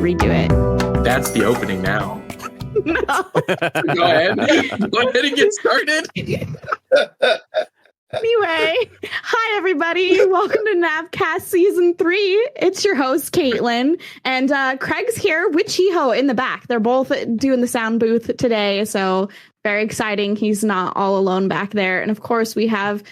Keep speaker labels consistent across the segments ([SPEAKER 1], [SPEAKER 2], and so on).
[SPEAKER 1] redo it.
[SPEAKER 2] That's the opening now.
[SPEAKER 1] No.
[SPEAKER 2] Go ahead. Go ahead and get started.
[SPEAKER 1] Anyway, hi everybody. Welcome to AnavCast Season 3. It's your host, Caitlin. And Craig's here with Chiho in the back. They're both doing the sound booth today, so very exciting. He's not all alone back there. And of course, we have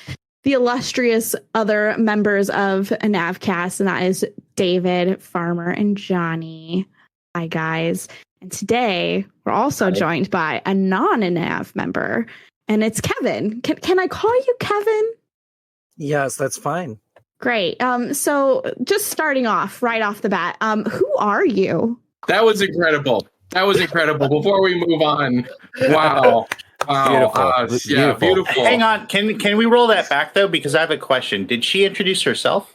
[SPEAKER 1] the illustrious other members of AnavCast, and that is David, Farmer, and Johnny. Hi, guys. And today, we're also joined by a non-Anav member, and it's Kevin. Can I call you Kevin?
[SPEAKER 3] Yes, that's fine.
[SPEAKER 1] Great. So just starting off, right off the bat, who are you?
[SPEAKER 2] That was incredible. Before we move on, wow.
[SPEAKER 4] Beautiful.
[SPEAKER 2] Beautiful.
[SPEAKER 4] Hang on, can we roll that back though? Because I have a question. Did she introduce herself?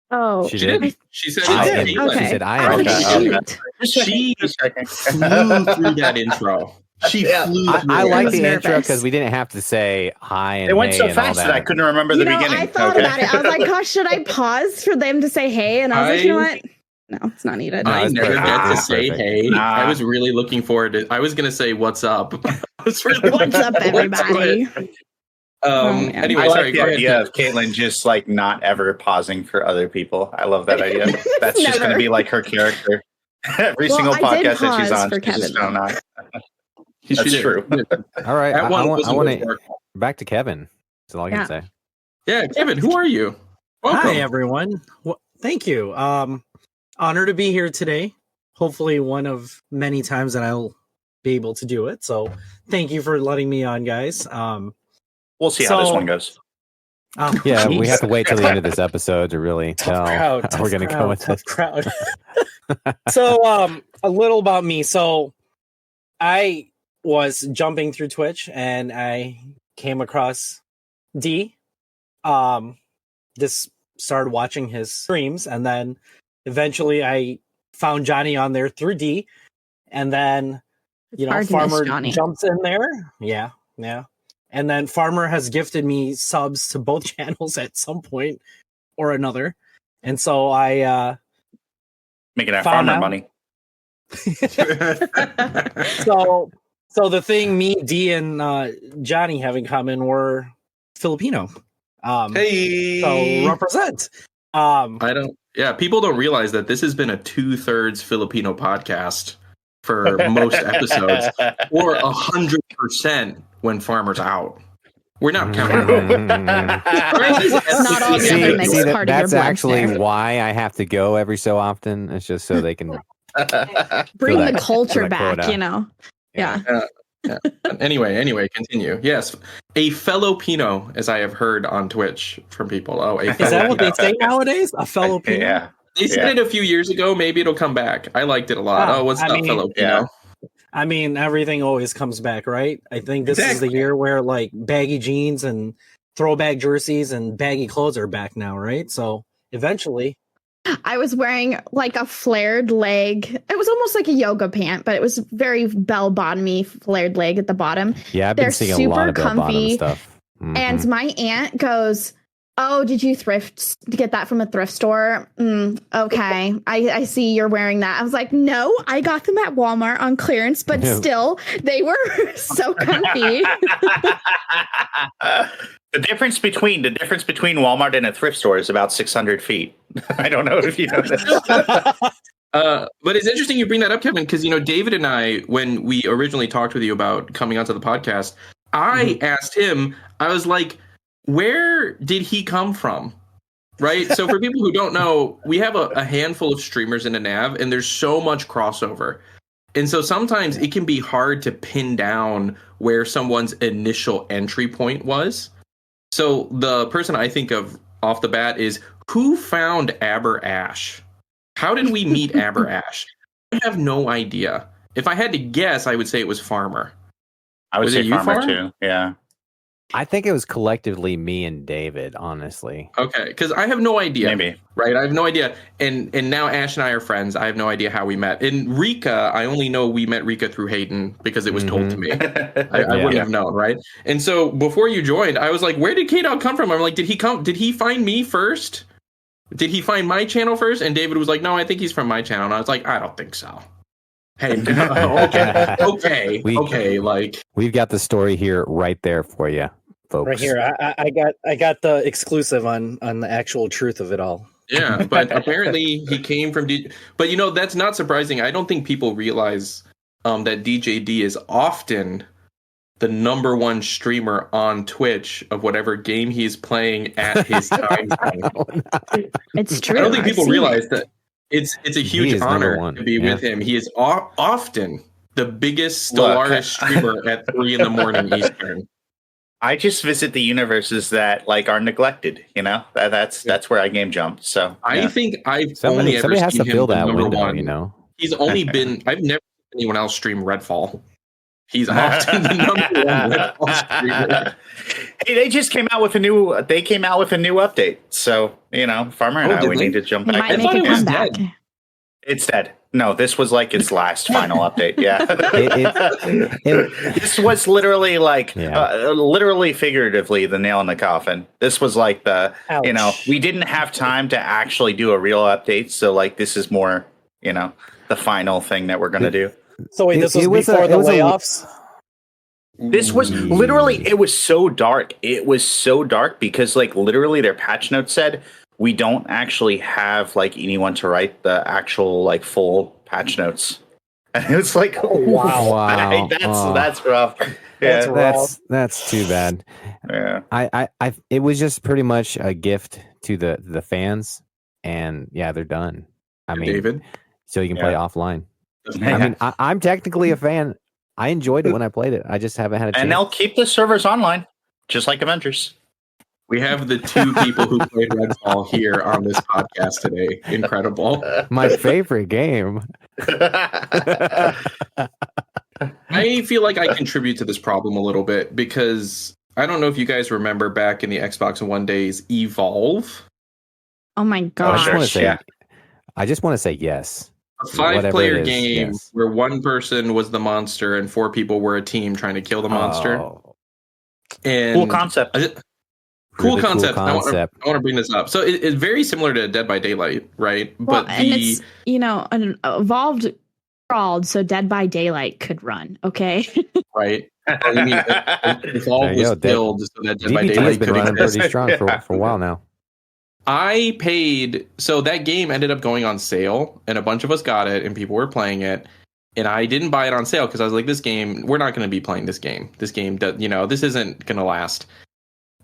[SPEAKER 1] Oh,
[SPEAKER 2] She did. She said,
[SPEAKER 1] Okay.
[SPEAKER 2] She
[SPEAKER 1] She
[SPEAKER 2] said,
[SPEAKER 1] I
[SPEAKER 2] am.
[SPEAKER 1] shoot.
[SPEAKER 2] She flew through that intro. She flew through
[SPEAKER 4] I
[SPEAKER 2] it.
[SPEAKER 4] like
[SPEAKER 1] the intro
[SPEAKER 5] because we didn't have to say hi and
[SPEAKER 4] It went
[SPEAKER 5] hey
[SPEAKER 4] so
[SPEAKER 5] and
[SPEAKER 4] fast
[SPEAKER 5] all
[SPEAKER 4] that I couldn't remember the beginning.
[SPEAKER 1] I thought about it. I was like, gosh, should I pause for them to say hey? And I was like, you know what? No, it's not needed.
[SPEAKER 5] No,
[SPEAKER 2] I
[SPEAKER 5] it's
[SPEAKER 2] never
[SPEAKER 5] perfect.
[SPEAKER 2] got to
[SPEAKER 5] It's
[SPEAKER 2] say
[SPEAKER 5] perfect.
[SPEAKER 2] hey.
[SPEAKER 4] Nah.
[SPEAKER 2] I was really looking forward to. I was going to say what's up. I was really
[SPEAKER 1] What's up, everybody? man.
[SPEAKER 2] Anyway,
[SPEAKER 4] I
[SPEAKER 2] sorry.
[SPEAKER 4] like the
[SPEAKER 2] Go ahead.
[SPEAKER 4] idea of Caitlin just like not ever pausing for other people. I love that idea. That's just going to
[SPEAKER 1] Never.
[SPEAKER 4] be like her character. Every
[SPEAKER 1] Well,
[SPEAKER 4] single
[SPEAKER 1] I did
[SPEAKER 4] podcast that she's
[SPEAKER 1] pause
[SPEAKER 4] on,
[SPEAKER 1] for
[SPEAKER 4] she's just
[SPEAKER 1] Kevin,
[SPEAKER 4] going on.
[SPEAKER 2] She
[SPEAKER 4] That's
[SPEAKER 2] did.
[SPEAKER 4] true.
[SPEAKER 5] All right,
[SPEAKER 2] That one
[SPEAKER 5] I
[SPEAKER 2] wasn't
[SPEAKER 5] want
[SPEAKER 2] good
[SPEAKER 5] to
[SPEAKER 2] work.
[SPEAKER 5] back to Kevin. That's all I can say.
[SPEAKER 2] Yeah, Kevin, who are you? Welcome.
[SPEAKER 3] Hi, everyone. Well, thank you. Honored to be here today. Hopefully, one of many times that I'll be able to do it. So, thank you for letting me on, guys.
[SPEAKER 4] We'll see how this one goes.
[SPEAKER 3] Oh,
[SPEAKER 5] Yeah, we
[SPEAKER 3] jeez.
[SPEAKER 5] have to wait till the end of this episode to really tell how we're going to go with this.
[SPEAKER 3] Crowd. So, a little about me. So, I was jumping through Twitch and I came across D. Just started watching his streams, and then eventually I found Johnny on there through D, and then
[SPEAKER 1] Hard to miss
[SPEAKER 3] Farmer
[SPEAKER 1] Johnny.
[SPEAKER 3] jumps in there. Yeah. And then Farmer has gifted me subs to both channels at some point or another. And so I
[SPEAKER 4] Making that
[SPEAKER 3] Found
[SPEAKER 4] farmer
[SPEAKER 3] out.
[SPEAKER 4] money.
[SPEAKER 3] so the thing me, D, and Johnny have in common were Filipino.
[SPEAKER 2] Hey.
[SPEAKER 3] So represent.
[SPEAKER 2] People don't realize that this has been a 2/3 Filipino podcast for most episodes, or 100% when Farmer's out. We're not counting.
[SPEAKER 1] Not all together makes part of your
[SPEAKER 5] that's
[SPEAKER 1] blood
[SPEAKER 5] actually
[SPEAKER 1] there.
[SPEAKER 5] why I have to go every so often. It's just so they can.
[SPEAKER 1] Bring
[SPEAKER 5] that-
[SPEAKER 1] the culture
[SPEAKER 5] that
[SPEAKER 1] back,
[SPEAKER 5] quota.
[SPEAKER 1] Yeah.
[SPEAKER 2] Anyway, continue. Yes, a Filipino, as I have heard on Twitch from people. Oh, a
[SPEAKER 3] Is that what they say nowadays? A fellow Pino?
[SPEAKER 4] Yeah.
[SPEAKER 2] They said it a few years ago. Maybe it'll come back. I liked it a lot.
[SPEAKER 3] Oh,
[SPEAKER 2] What's
[SPEAKER 3] I
[SPEAKER 2] up,
[SPEAKER 3] mean,
[SPEAKER 2] Filipino?
[SPEAKER 4] yeah.
[SPEAKER 3] I mean, everything always comes back, right? I think this is
[SPEAKER 2] Exactly.
[SPEAKER 3] the year where like baggy jeans and throwback jerseys and baggy clothes are back now, right? So eventually,
[SPEAKER 1] I was wearing like a flared leg. It was almost like a yoga pant, but it was very bell bottomy flared leg at the bottom.
[SPEAKER 5] Yeah, I've been
[SPEAKER 1] They're
[SPEAKER 5] seeing a lot
[SPEAKER 1] super
[SPEAKER 5] of bell bottom
[SPEAKER 1] comfy,
[SPEAKER 5] stuff. Mhm.
[SPEAKER 1] And my aunt goes, "Oh, did you get that from a thrift store? Okay, I see you're wearing that." I was like, "No, I got them at Walmart on clearance, but
[SPEAKER 5] Yeah.
[SPEAKER 1] still, they were so comfy."
[SPEAKER 4] The difference between Walmart and a thrift store is about 600 feet. I don't know if you know this.
[SPEAKER 2] But it's interesting you bring that up, Kevin, because David and I, when we originally talked with you about coming onto the podcast, I asked him. I was like, "Where did he come from?" Right. So for people who don't know, we have a handful of streamers in Anav, and there's so much crossover. And so sometimes it can be hard to pin down where someone's initial entry point was. So the person I think of off the bat is, who found Aber Ash? How did we meet Aber Ash? I have no idea. If I had to guess, I would say it was Farmer.
[SPEAKER 4] I would
[SPEAKER 2] Was
[SPEAKER 4] say
[SPEAKER 2] it you,
[SPEAKER 4] farmer
[SPEAKER 2] Farm?
[SPEAKER 4] too. Yeah.
[SPEAKER 5] I think it was collectively me and David, honestly.
[SPEAKER 2] Okay, because I have no idea.
[SPEAKER 4] Maybe.
[SPEAKER 2] Right? I have no idea. And now Ash and I are friends. I have no idea how we met. And Rika, I only know we met Rika through Hayden because it was told to me. I wouldn't have known, right? And so before you joined, I was like, where did Kdawg come from? I'm like, did he find me first? did he find my channel first? And David was like, no, I think he's from my channel. And I was like, I don't think so. Hey, no, okay. Like,
[SPEAKER 5] we've got the story here right there for you, folks.
[SPEAKER 3] Right here, I got the exclusive on the actual truth of it all.
[SPEAKER 2] Yeah, but apparently he came from but that's not surprising. I don't think people realize that DJD is often the number one streamer on Twitch of whatever game he's playing at his time zone.
[SPEAKER 1] It's true.
[SPEAKER 2] I don't think people realize that it's a huge honor to be with him. He is often the biggest Stellaris streamer at 3 a.m. Eastern.
[SPEAKER 4] I just visit the universes that are neglected. That's where I game jump. So
[SPEAKER 2] I think I've only ever seen him the number one. He's only been. I've never seen anyone else stream Redfall. He's often the number one Redfall streamer.
[SPEAKER 4] Hey, they just came out with a new. They came out with a new update. So Farmer and we need to jump back.
[SPEAKER 1] I thought it was dead.
[SPEAKER 4] It's dead. No, this was its last final update. Yeah, this was literally literally figuratively the nail in the coffin. This was
[SPEAKER 3] Ouch.
[SPEAKER 4] We didn't have time to actually do a real update. So this is more the final thing that we're gonna do.
[SPEAKER 3] So wait, this was before the layoffs?
[SPEAKER 4] This was literally, it was so dark. It was so dark because literally their patch notes said, we don't actually have anyone to write the actual full patch notes. And it was
[SPEAKER 3] wow.
[SPEAKER 4] That's rough. Yeah.
[SPEAKER 5] That's too bad.
[SPEAKER 4] Yeah.
[SPEAKER 5] I it was just pretty much a gift to the fans, and they're done. I mean,
[SPEAKER 2] David,
[SPEAKER 5] so you can play offline. I mean, I'm technically a fan. I enjoyed it when I played it. I just haven't had a chance.
[SPEAKER 4] And they'll keep the servers online, just like Avengers.
[SPEAKER 2] We have the two people who played Redfall here on this podcast today. Incredible.
[SPEAKER 5] My favorite game.
[SPEAKER 2] I feel like I contribute to this problem a little bit because I don't know if you guys remember back in the Xbox One days, Evolve.
[SPEAKER 1] Oh my gosh.
[SPEAKER 5] I just want to say yes.
[SPEAKER 2] A 5-player game where one person was the monster and 4 people were a team trying to kill the monster. And
[SPEAKER 4] cool concept.
[SPEAKER 2] Cool concept. I want to bring this up. So it's very similar to Dead by Daylight, right?
[SPEAKER 1] Well, but it's an evolved crawled so Dead by Daylight could run. Okay.
[SPEAKER 2] Right. I mean, Evolve was built so that Dead by
[SPEAKER 5] DBT
[SPEAKER 2] Daylight
[SPEAKER 5] has been
[SPEAKER 2] could
[SPEAKER 5] running
[SPEAKER 2] exist.
[SPEAKER 5] pretty strong for a while now.
[SPEAKER 2] I paid, so that game ended up going on sale, and a bunch of us got it, and people were playing it, and I didn't buy it on sale because I was like, this game, we're not going to be playing this game. This game, this isn't going to last.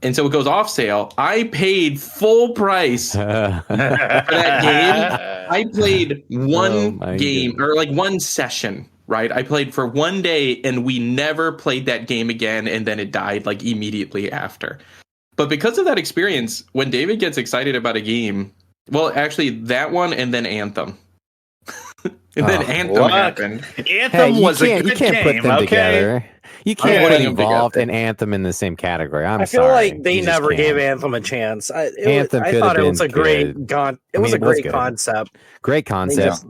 [SPEAKER 2] And so it goes off sale. I paid full price for that game. I played one game, or one session, right? I played for one day, and we never played that game again, and then it died immediately after. But because of that experience, when David gets excited about a game, well, actually that one and then Anthem. Then Anthem happened.
[SPEAKER 4] Anthem was a good
[SPEAKER 5] You can't
[SPEAKER 4] game,
[SPEAKER 5] put them together. You can't put Evolved and Anthem in the same category. I
[SPEAKER 3] feel like they never gave Anthem a chance. I thought it was a great great concept.
[SPEAKER 5] Great concept.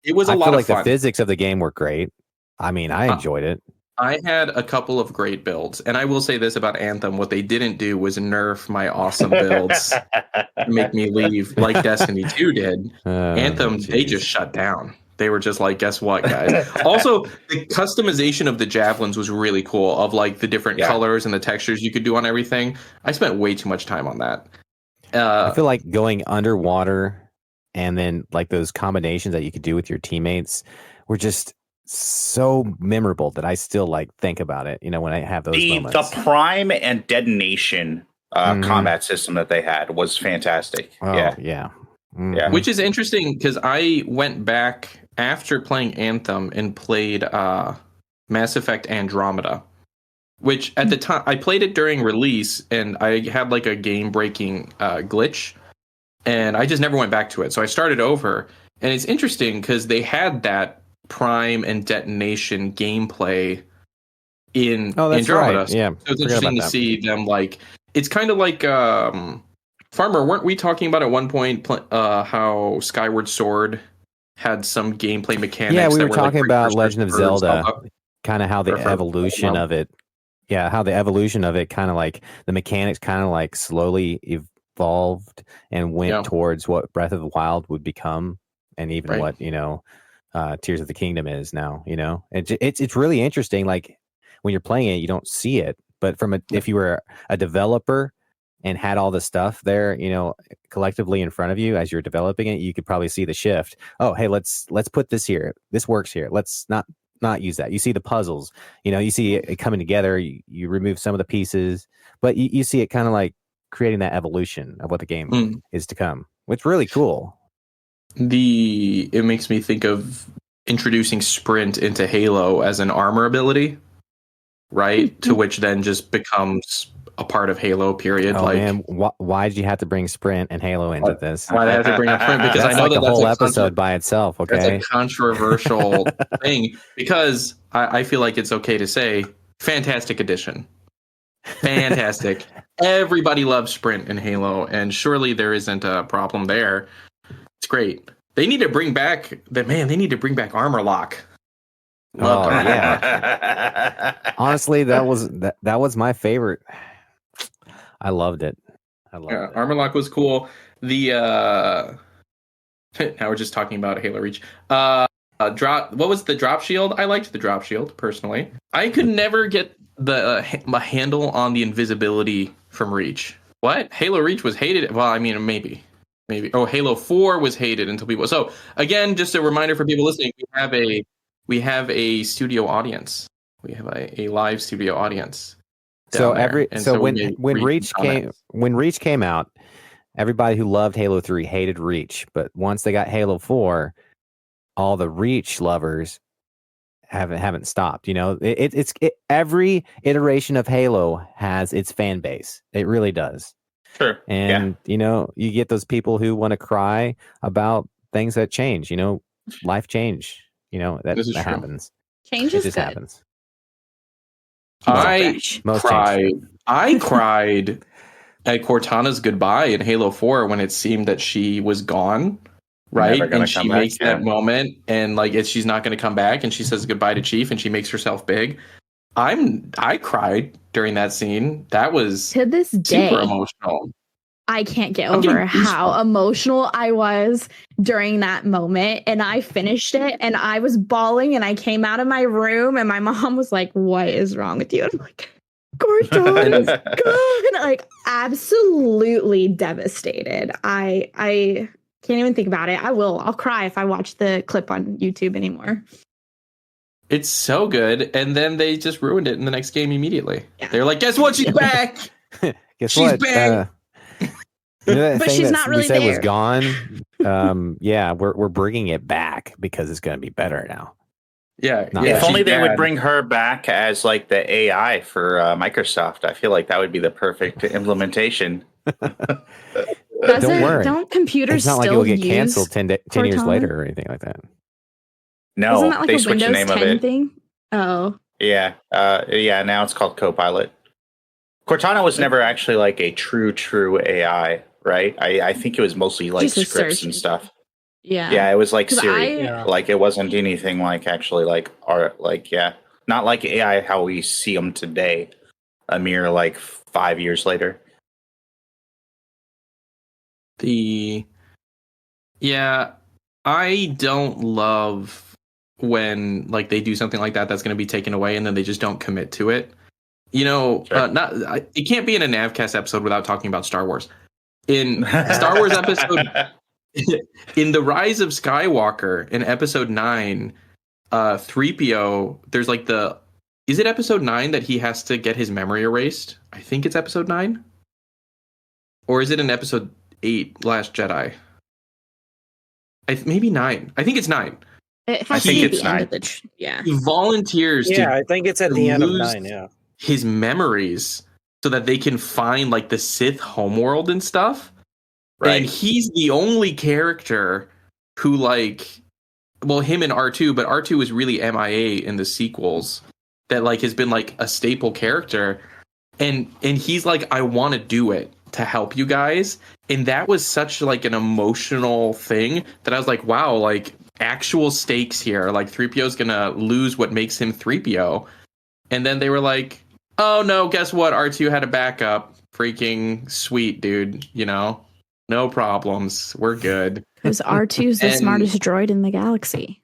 [SPEAKER 2] It was a lot of fun.
[SPEAKER 5] The physics of the game were great. I mean, I enjoyed it.
[SPEAKER 2] I had a couple of great builds, and I will say this about Anthem. What they didn't do was nerf my awesome builds to make me leave like Destiny 2 did. Anthem, they just shut down. They were just like, guess what, guys? Also, the customization of the javelins was really cool, of the different colors and the textures you could do on everything. I spent way too much time on that.
[SPEAKER 5] I feel like going underwater and then those combinations that you could do with your teammates were just so memorable that I still think about it, when I have those moments.
[SPEAKER 4] The Prime and Detonation combat system that they had was fantastic.
[SPEAKER 5] Yeah.
[SPEAKER 2] Which is interesting because I went back after playing Anthem and played Mass Effect Andromeda, which at the time I played it during release and I had a game breaking glitch and I just never went back to it. So I started over, and it's interesting because they had that Prime and Detonation gameplay in Andromeda.
[SPEAKER 5] Right. Yeah.
[SPEAKER 2] So it's interesting to see them it's kind of like Farmer, weren't we talking about at one point how Skyward Sword had some gameplay mechanics?
[SPEAKER 5] Yeah, we were talking about Legend of Zelda, kind of how the evolution of it. Yeah, how the evolution of it kind of the mechanics kind of slowly evolved and went towards what Breath of the Wild would become, and even what Tears of the Kingdom is now. It's really interesting. Like when you're playing it, you don't see it, but if you were a developer and had all the stuff there, collectively in front of you as you're developing it, you could probably see the shift. Oh, hey, let's put this here. This works here. Let's not use that. You see the puzzles, you see it coming together. You remove some of the pieces, but you see it kind of like creating that evolution of what the game is to come. It's really cool.
[SPEAKER 2] It makes me think of introducing sprint into Halo as an armor ability, right? To which then just becomes a part of Halo, period.
[SPEAKER 5] Oh man, why did you have to bring sprint and Halo into this?
[SPEAKER 2] Why did I have to bring up sprint? Because I know
[SPEAKER 5] that's a whole episode by itself. Okay,
[SPEAKER 2] that's a controversial thing, because I feel like it's okay to say fantastic addition. Fantastic. Everybody loves sprint in Halo, and surely there isn't a problem there. It's great. They need to bring back armor lock.
[SPEAKER 5] Oh yeah. Honestly, that was my favorite. I loved it. It.
[SPEAKER 2] Armor lock was cool. Now we're just talking about Halo Reach. What was the drop shield? I liked the drop shield personally. I could never get the handle on the invisibility from Reach. What? Halo Reach was hated. Well, I mean, maybe. Oh, Halo 4 was hated until people. So again, just a reminder for people listening: we have a studio audience. We have a live studio audience.
[SPEAKER 5] So when Reach came out, everybody who loved Halo 3 hated Reach, but once they got Halo 4, all the Reach lovers haven't stopped. Every iteration of Halo has its fan base. It really does.
[SPEAKER 4] Sure.
[SPEAKER 5] And you get those people who want to cry about things that change. Life change. That happens.
[SPEAKER 1] Change
[SPEAKER 5] it
[SPEAKER 1] is
[SPEAKER 5] just
[SPEAKER 1] good.
[SPEAKER 5] happens.
[SPEAKER 2] I cried at Cortana's goodbye in Halo 4 when it seemed that she was gone, right? And she makes that moment, and she's not going to come back, and she says goodbye to Chief, and she makes herself big. I cried during that scene. That was
[SPEAKER 1] to this day
[SPEAKER 2] super emotional.
[SPEAKER 1] I can't get over how emotional I was during that moment. And I finished it and I was bawling, and I came out of my room and my mom was like, "What is wrong with you?" And I'm like, "Cortana's gone." Absolutely devastated. I can't even think about it. I'll cry if I watch the clip on YouTube anymore.
[SPEAKER 2] It's so good. And then they just ruined it in the next game immediately. Yeah. They're like, "Guess what? She's back."
[SPEAKER 5] She's
[SPEAKER 2] back.
[SPEAKER 1] But she's not really there.
[SPEAKER 5] Was gone. We're bringing it back because it's going to be better now.
[SPEAKER 2] Yeah.
[SPEAKER 4] If only they would bring her back as the AI for Microsoft. I feel like that would be the perfect implementation.
[SPEAKER 5] Don't worry.
[SPEAKER 1] Don't computers
[SPEAKER 5] it's not
[SPEAKER 1] still
[SPEAKER 5] like it'll get canceled 10 years later or anything like that.
[SPEAKER 4] No,
[SPEAKER 1] isn't that like
[SPEAKER 4] they
[SPEAKER 1] a
[SPEAKER 4] switched the
[SPEAKER 1] Windows
[SPEAKER 4] name
[SPEAKER 1] 10
[SPEAKER 4] of it.
[SPEAKER 1] Thing? Oh.
[SPEAKER 4] Yeah. Now it's called Copilot. Cortana was never actually a true AI, right? I think it was mostly scripts and stuff.
[SPEAKER 1] Yeah.
[SPEAKER 4] Yeah, it was Siri. It wasn't anything actually art. Not like AI how we see them today. A mere 5 years later.
[SPEAKER 2] I don't love when they do something like that that's going to be taken away and then they just don't commit to it. Sure. It can't be in a AnavCast episode without talking about Star Wars. In Star Wars episode, in The Rise of Skywalker, in episode 9, 3PO, there's is it episode 9 that he has to get his memory erased? I think it's episode 9. Or is it in episode 8, Last Jedi? Maybe 9. I think it's 9.
[SPEAKER 1] I think it's 9.
[SPEAKER 2] He volunteers to
[SPEAKER 3] I think it's at the end of 9, yeah.
[SPEAKER 2] His memories so that they can find the Sith homeworld and stuff. Right. And he's the only character who him and R2, but R2 is really MIA in the sequels that has been a staple character. And he's I want to do it to help you guys. And that was such an emotional thing that I was like, wow, actual stakes here. 3PO is going to lose what makes him 3PO. And then they were like, "Oh no, guess what? R2 had a backup freaking sweet, dude. You know, no problems. We're good.
[SPEAKER 1] Because R2's the
[SPEAKER 2] And-
[SPEAKER 1] smartest droid in the galaxy.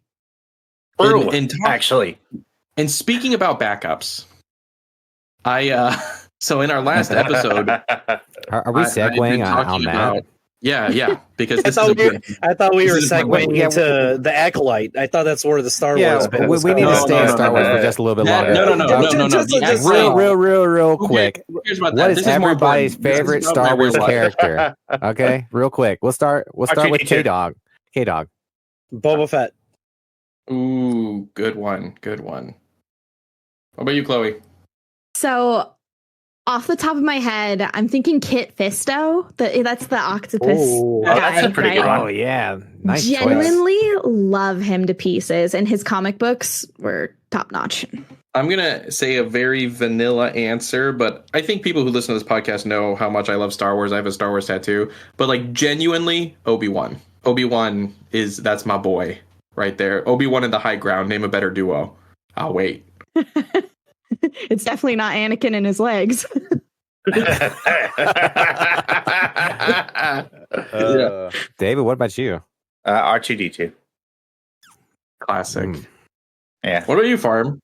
[SPEAKER 4] True,
[SPEAKER 2] And
[SPEAKER 4] actually.
[SPEAKER 2] And speaking about backups, so in our last episode,
[SPEAKER 5] Are we segueing on that?
[SPEAKER 2] Yeah, because
[SPEAKER 3] I
[SPEAKER 2] this
[SPEAKER 3] thought,
[SPEAKER 2] is
[SPEAKER 3] I thought we were
[SPEAKER 2] this is important.
[SPEAKER 3] segueing into the Acolyte. I thought that's where the Star
[SPEAKER 5] Yeah,
[SPEAKER 3] Wars bit was
[SPEAKER 5] we need
[SPEAKER 3] going.
[SPEAKER 5] to stay in
[SPEAKER 2] No,
[SPEAKER 5] Star
[SPEAKER 2] no,
[SPEAKER 5] Wars
[SPEAKER 2] no,
[SPEAKER 5] for just a little bit
[SPEAKER 2] That-
[SPEAKER 5] longer.
[SPEAKER 2] no.
[SPEAKER 3] Just
[SPEAKER 2] The
[SPEAKER 3] a
[SPEAKER 2] Acolyte-
[SPEAKER 5] real
[SPEAKER 2] Who
[SPEAKER 5] quick.
[SPEAKER 2] cares about
[SPEAKER 5] What
[SPEAKER 2] that?
[SPEAKER 5] is
[SPEAKER 2] This more
[SPEAKER 5] everybody's
[SPEAKER 2] important. This is
[SPEAKER 5] favorite
[SPEAKER 2] about my
[SPEAKER 5] Star Wars
[SPEAKER 2] real life.
[SPEAKER 5] character? Okay, real quick. We'll start with Kdawg. Kdawg.
[SPEAKER 3] Boba Fett.
[SPEAKER 2] Ooh, good one. What about you, Chloe?
[SPEAKER 1] So, off the top of my head, I'm thinking Kit Fisto. That's the octopus
[SPEAKER 3] Ooh.
[SPEAKER 1] guy.
[SPEAKER 4] Oh, that's a pretty good
[SPEAKER 1] right?
[SPEAKER 4] one.
[SPEAKER 5] Oh yeah, nice choice.
[SPEAKER 1] Genuinely love him to pieces, and his comic books were top notch.
[SPEAKER 2] I'm gonna say a very vanilla answer, but I think people who listen to this podcast know how much I love Star Wars. I have a Star Wars tattoo, but like genuinely, Obi-Wan. Obi-Wan that's my boy right there. Obi-Wan and the High Ground. Name a better duo. I'll wait.
[SPEAKER 1] It's definitely not Anakin and his legs.
[SPEAKER 5] David, what about you?
[SPEAKER 4] R2D2.
[SPEAKER 2] Classic.
[SPEAKER 4] Yeah.
[SPEAKER 2] What about you, Farm?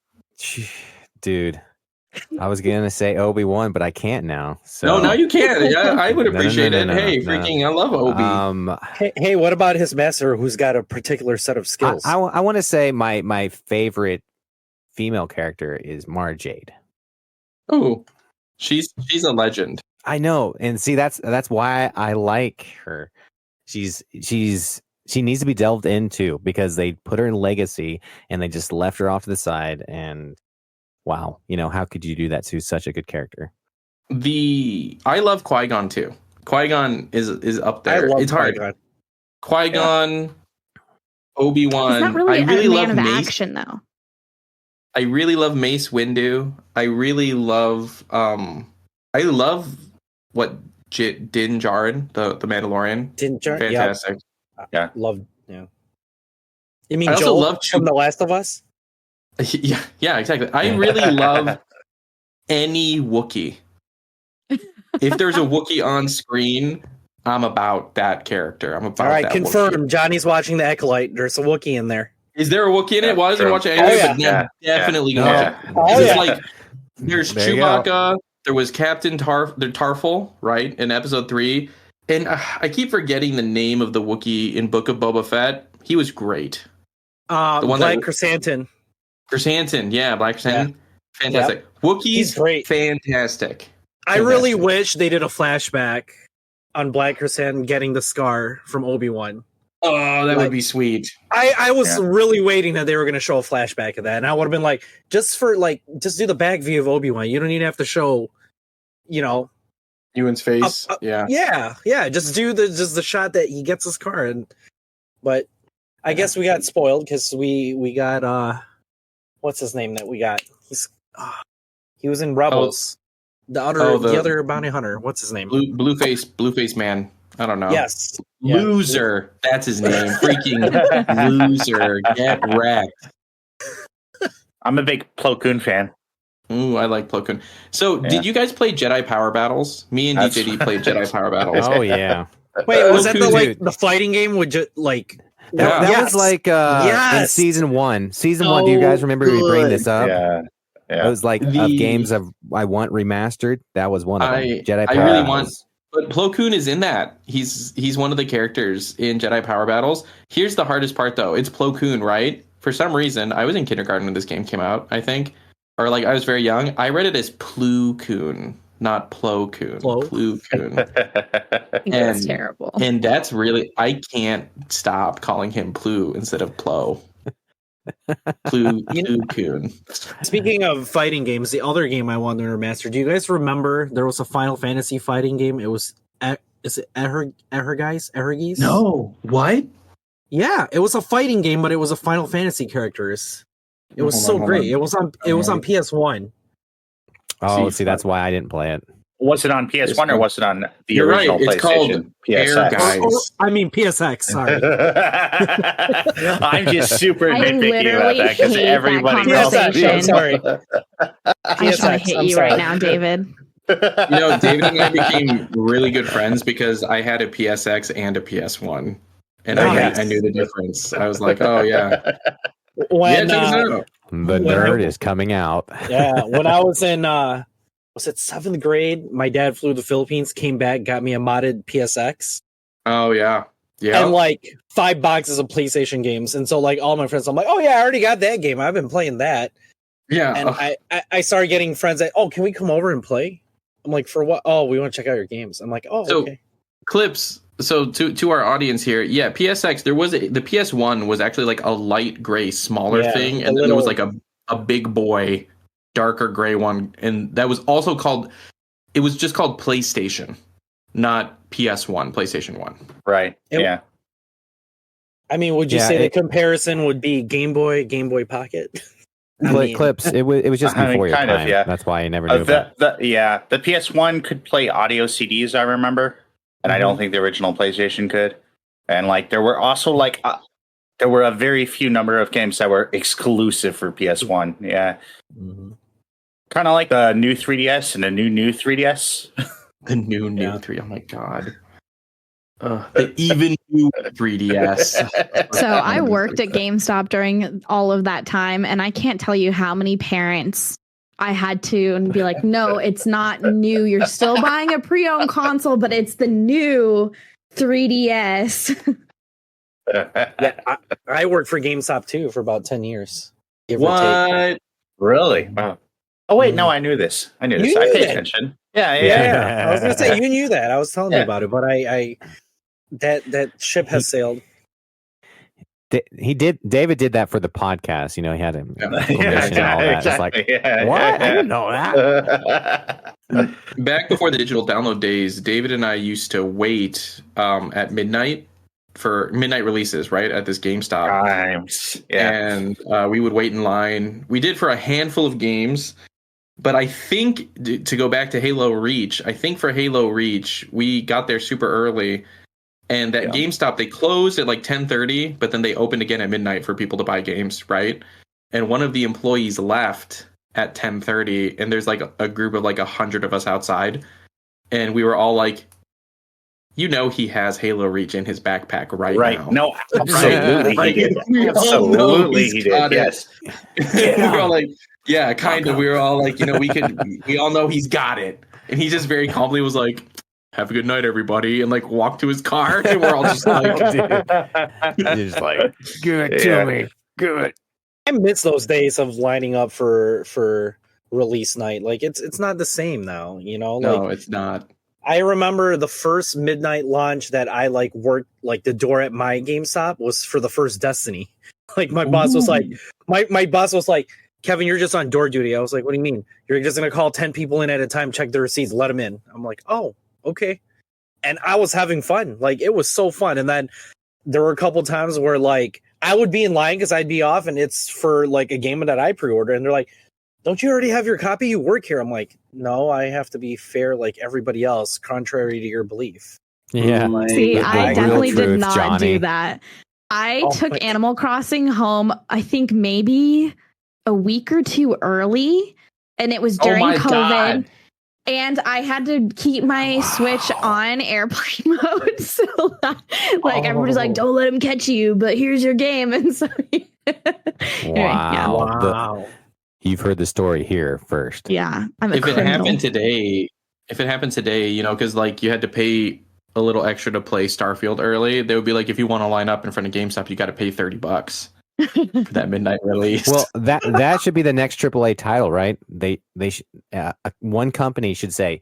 [SPEAKER 5] Dude, I was gonna say Obi-Wan, but I can't now. So
[SPEAKER 2] No, now you can. Yeah, I would
[SPEAKER 5] No, no,
[SPEAKER 2] appreciate
[SPEAKER 5] no,
[SPEAKER 2] it.
[SPEAKER 5] no,
[SPEAKER 2] Hey,
[SPEAKER 5] no.
[SPEAKER 2] freaking, I love Obi.
[SPEAKER 3] Hey, what about his master who's got a particular set of skills?
[SPEAKER 5] I want to say my favorite female character is Mara Jade.
[SPEAKER 2] Oh, she's a legend.
[SPEAKER 5] I know, and see that's why I like her. She needs to be delved into because they put her in Legacy and they just left her off to the side. And wow, how could you do that to such a good character?
[SPEAKER 2] I love Qui-Gon too. Qui-Gon is up there. It's hard. Qui-Gon, Obi-Wan.
[SPEAKER 1] He's not really
[SPEAKER 2] I really
[SPEAKER 1] a
[SPEAKER 2] love
[SPEAKER 1] man of
[SPEAKER 2] Mace.
[SPEAKER 1] action, though.
[SPEAKER 2] I really love Mace Windu. I really love I love what Din Djarin, the Mandalorian.
[SPEAKER 3] Din Djarin,
[SPEAKER 2] Fantastic.
[SPEAKER 3] yeah, love. Yeah, you mean
[SPEAKER 2] I also
[SPEAKER 3] Joel
[SPEAKER 2] love
[SPEAKER 3] from The Last of Us?
[SPEAKER 2] Yeah, exactly. I really love any Wookiee. If there's a Wookiee on screen, I'm about that character. I'm about
[SPEAKER 3] All right,
[SPEAKER 2] that
[SPEAKER 3] confirmed.
[SPEAKER 2] Wookiee.
[SPEAKER 3] Johnny's watching the Acolyte. There's a Wookiee in there.
[SPEAKER 2] Is there a Wookiee in it? Well, I wasn't
[SPEAKER 4] True.
[SPEAKER 2] watching it anyway,
[SPEAKER 3] Oh,
[SPEAKER 2] but
[SPEAKER 4] yeah.
[SPEAKER 2] definitely
[SPEAKER 4] Yeah.
[SPEAKER 2] gonna
[SPEAKER 4] Yeah.
[SPEAKER 2] watch it.
[SPEAKER 3] Oh,
[SPEAKER 2] It's
[SPEAKER 3] yeah.
[SPEAKER 2] like there's
[SPEAKER 5] There you
[SPEAKER 2] Chewbacca, there was Captain Tarful, right, in episode 3. And I keep forgetting the name of the Wookiee in Book of Boba Fett. He was great. The one
[SPEAKER 3] Black
[SPEAKER 2] that-
[SPEAKER 3] Chrysanthemum.
[SPEAKER 2] Chrysanthemum, yeah, Black Chrysanthemum. Fantastic. Wookiees,
[SPEAKER 3] He's great.
[SPEAKER 2] fantastic.
[SPEAKER 3] I really
[SPEAKER 2] Fantastic.
[SPEAKER 3] wish they did a flashback on Black Chrysanthemum getting the scar from Obi-Wan.
[SPEAKER 2] Oh, that would be sweet.
[SPEAKER 3] I was
[SPEAKER 4] Yeah.
[SPEAKER 3] really waiting that they were going to show a flashback of that, and I would have been like, just do the back view of Obi-Wan. You don't even have to show,
[SPEAKER 2] Ewan's face. Yeah.
[SPEAKER 3] yeah. Just do the shot that he gets his car, but I guess we got spoiled because we got what's his name that we got? He was in Rebels. The other bounty hunter. What's his name?
[SPEAKER 2] Blueface man. I don't know.
[SPEAKER 3] Yes. Yeah.
[SPEAKER 2] Loser. That's his name. Freaking loser. Get wrecked.
[SPEAKER 4] I'm a big Plo Koon fan.
[SPEAKER 2] Ooh, I like Plo Koon. So,
[SPEAKER 4] Yeah.
[SPEAKER 2] did you guys play Jedi Power Battles? Me and
[SPEAKER 4] That's-
[SPEAKER 2] DJD played Jedi Power Battles.
[SPEAKER 5] Oh yeah,
[SPEAKER 3] Wait, was that
[SPEAKER 2] Plo Koon,
[SPEAKER 3] the fighting game? Would you like?
[SPEAKER 2] Yeah.
[SPEAKER 5] that
[SPEAKER 3] Yes.
[SPEAKER 5] was like in
[SPEAKER 3] Yes.
[SPEAKER 5] season 1. Season 1. Do you guys remember me bringing this up?
[SPEAKER 4] Yeah.
[SPEAKER 5] It was like of games I want remastered. That was one of them. Jedi
[SPEAKER 2] I
[SPEAKER 5] Power
[SPEAKER 2] really
[SPEAKER 5] Battles.
[SPEAKER 2] But Plo Koon is in that. He's one of the characters in Jedi Power Battles. Here's the hardest part, though. It's Plo Koon, right? For some reason, I was in kindergarten when this game came out, I think. Or, I was very young. I read it as Plo Koon, not Plo Koon. Plo Koon.
[SPEAKER 1] I think that's terrible.
[SPEAKER 2] And that's really... I can't stop calling him Plu instead of Plo. Plo Koon.
[SPEAKER 3] Speaking of fighting games, the other game I wanted to remaster. Do you guys remember there was a Final Fantasy fighting game? It was is it Ehrgeiz?
[SPEAKER 2] No. What?
[SPEAKER 3] Yeah, it was a fighting game, but it was a Final Fantasy characters. It was so great. It was on PS1.
[SPEAKER 5] Oh, see, that's why I didn't play it.
[SPEAKER 4] Was it on PS1 or was it on the
[SPEAKER 2] You're right,
[SPEAKER 4] original
[SPEAKER 2] it's called
[SPEAKER 4] PlayStation?
[SPEAKER 2] Ehrgeiz.
[SPEAKER 4] PSX.
[SPEAKER 3] I mean PSX. Sorry.
[SPEAKER 4] I'm just super
[SPEAKER 1] I
[SPEAKER 4] nitpicky about that because
[SPEAKER 1] literally hate
[SPEAKER 4] everybody
[SPEAKER 1] that
[SPEAKER 4] else.
[SPEAKER 1] conversation.
[SPEAKER 3] I'm sorry.
[SPEAKER 1] I just want to hit
[SPEAKER 3] I'm
[SPEAKER 1] you
[SPEAKER 3] sorry.
[SPEAKER 1] right now, David.
[SPEAKER 2] David and I became really good friends because I had a PSX and a PS1, and I knew the difference. I was like, oh yeah,
[SPEAKER 3] When
[SPEAKER 2] check this out.
[SPEAKER 5] The nerd is coming out.
[SPEAKER 3] Yeah, when I was in was it 7th grade? My dad flew to the Philippines, came back, got me a modded PSX.
[SPEAKER 2] Oh yeah, yeah,
[SPEAKER 3] And like 5 boxes of PlayStation games. And so like all my friends, I'm like, oh yeah, I already got that game. I've been playing that.
[SPEAKER 2] yeah.
[SPEAKER 3] And I started getting friends that, oh, can we come over and play? I'm like, for what? Oh, we want to check out your games. I'm like, oh,
[SPEAKER 2] So,
[SPEAKER 3] okay.
[SPEAKER 2] Clips. So to our audience here, yeah, PSX. There was the PS1 was actually like a light gray, smaller thing, and then there was like a big boy, darker gray one, and that was also called. It was just called PlayStation, not PS1. PlayStation 1.
[SPEAKER 4] Right. Yeah.
[SPEAKER 3] I mean, would you say the comparison would be Game Boy Pocket?
[SPEAKER 5] Clips. It was just before your time.
[SPEAKER 4] Yeah.
[SPEAKER 5] That's why I never knew about it.
[SPEAKER 4] The PS1 could play audio CDs, I remember, and I don't think the original PlayStation could. And like there were also like there were a very few number of games that were exclusive for PS1. Yeah, kind of like the new 3DS and the new 3DS.
[SPEAKER 2] The new 3. Oh my god. The even new 3DS.
[SPEAKER 1] So I worked at GameStop during all of that time, and I can't tell you how many parents I had to and be like, no, it's not new. You're still buying a pre-owned console, but it's the new 3DS.
[SPEAKER 3] Yeah, I worked for GameStop too for about 10 years.
[SPEAKER 2] What?
[SPEAKER 4] Really? Wow. Oh wait, no, I knew this. I paid attention. Yeah.
[SPEAKER 3] I was gonna say you knew that. I was telling you about it, but I that ship has sailed.
[SPEAKER 5] David did that for the podcast. He had him and all that. It's like, what? I didn't know that.
[SPEAKER 2] Back before the digital download days, David and I used to wait at midnight for midnight releases, right, at this GameStop.
[SPEAKER 4] Times. Yeah.
[SPEAKER 2] And we would wait in line. We did for a handful of games, but I think, to go back to Halo Reach, for Halo Reach, we got there super early. And that GameStop, they closed at like 10:30, but then they opened again at midnight for people to buy games, right? And one of the employees left at 10:30, and there's like a group of like 100 of us outside. And we were all like, he has Halo Reach in his backpack right now.
[SPEAKER 4] No, absolutely he did. Absolutely he did. Yes.
[SPEAKER 2] We were all like, yeah, kind of. We were all like, we all know he's got it. And he just very calmly was like, have a good night, everybody, and like walked to his car, and we're all just like,
[SPEAKER 5] You're just like, give it to me, good.
[SPEAKER 3] I miss those days of lining up for release night. Like it's not the same now,
[SPEAKER 2] No, it's not.
[SPEAKER 3] I remember the first midnight launch that I like worked like the door at my GameStop was for the first Destiny. Like my boss was like, my boss was like, Kevin, you're just on door duty. I was like, what do you mean? You're just gonna call 10 people in at a time, check their receipts, let them in. I'm like, oh, okay. And I was having fun. Like it was so fun. And then there were a couple times where like I would be in line because I'd be off and it's for like a game that I pre-ordered. And they're like, don't you already have your copy? You work here. I'm like, no, I have to be fair like everybody else, contrary to your belief.
[SPEAKER 5] Yeah.
[SPEAKER 1] See, I definitely did not
[SPEAKER 5] Johnny.
[SPEAKER 1] do that. I took Animal Crossing home, I think maybe a week or two early, and it was during COVID.
[SPEAKER 2] God.
[SPEAKER 1] And I had to keep my Switch on airplane mode. So like everybody's like, don't let him catch you, but here's your game. And so
[SPEAKER 5] wow. You've heard the story here first.
[SPEAKER 1] Yeah.
[SPEAKER 2] If it happened today, because like you had to pay a little extra to play Starfield early, they would be like, if you want to line up in front of GameStop, you got to pay $30 for that midnight release.
[SPEAKER 5] Well, that should be the next AAA title, right? They should, one company should say,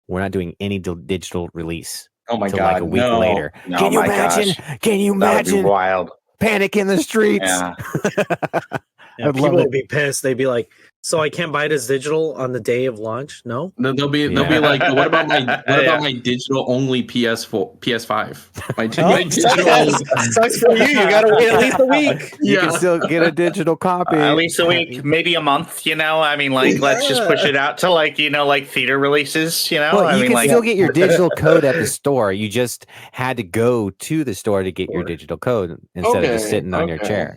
[SPEAKER 5] we're not doing any digital release.
[SPEAKER 2] Oh my god!
[SPEAKER 5] Like a week later.
[SPEAKER 4] No,
[SPEAKER 5] Can you imagine?
[SPEAKER 4] Gosh.
[SPEAKER 5] Can you imagine?
[SPEAKER 4] That would be wild.
[SPEAKER 5] Panic in the streets.
[SPEAKER 4] Yeah.
[SPEAKER 3] People would be pissed. They'd be like, so I can't buy it as digital on the day of launch? No.
[SPEAKER 2] They'll be like, what about my digital only PS5? My digital only.
[SPEAKER 3] Sucks for you. You gotta wait at least a week.
[SPEAKER 5] You can still get a digital copy.
[SPEAKER 4] At least a week, maybe a month. I mean, like, let's just push it out to like theater releases.
[SPEAKER 5] Well, you can still get your digital code at the store. You just had to go to the store to get your digital code instead of just sitting on your chair.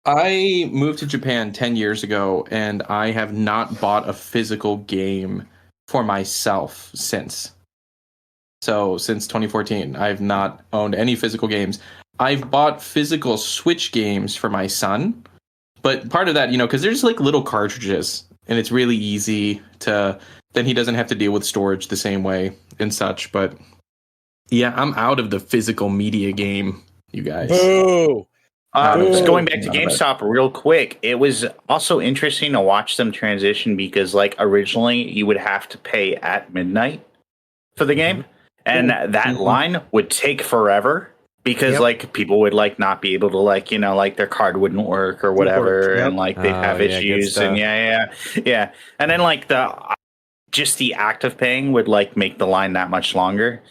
[SPEAKER 2] I moved to Japan 10 years ago, and I have not bought a physical game for myself since. So since 2014, I've not owned any physical games. I've bought physical Switch games for my son, but part of that, because there's like little cartridges, and it's really easy to. Then he doesn't have to deal with storage the same way and such. But yeah, I'm out of the physical media game, you guys.
[SPEAKER 3] Boo!
[SPEAKER 4] Just going back to GameStop real quick, it was also interesting to watch them transition because, like, originally you would have to pay at midnight for the game, and that line would take forever because, like, people would like not be able to, like, like their card wouldn't work or whatever, and like they'd have issues, and yeah, and then like the act of paying would like make the line that much longer.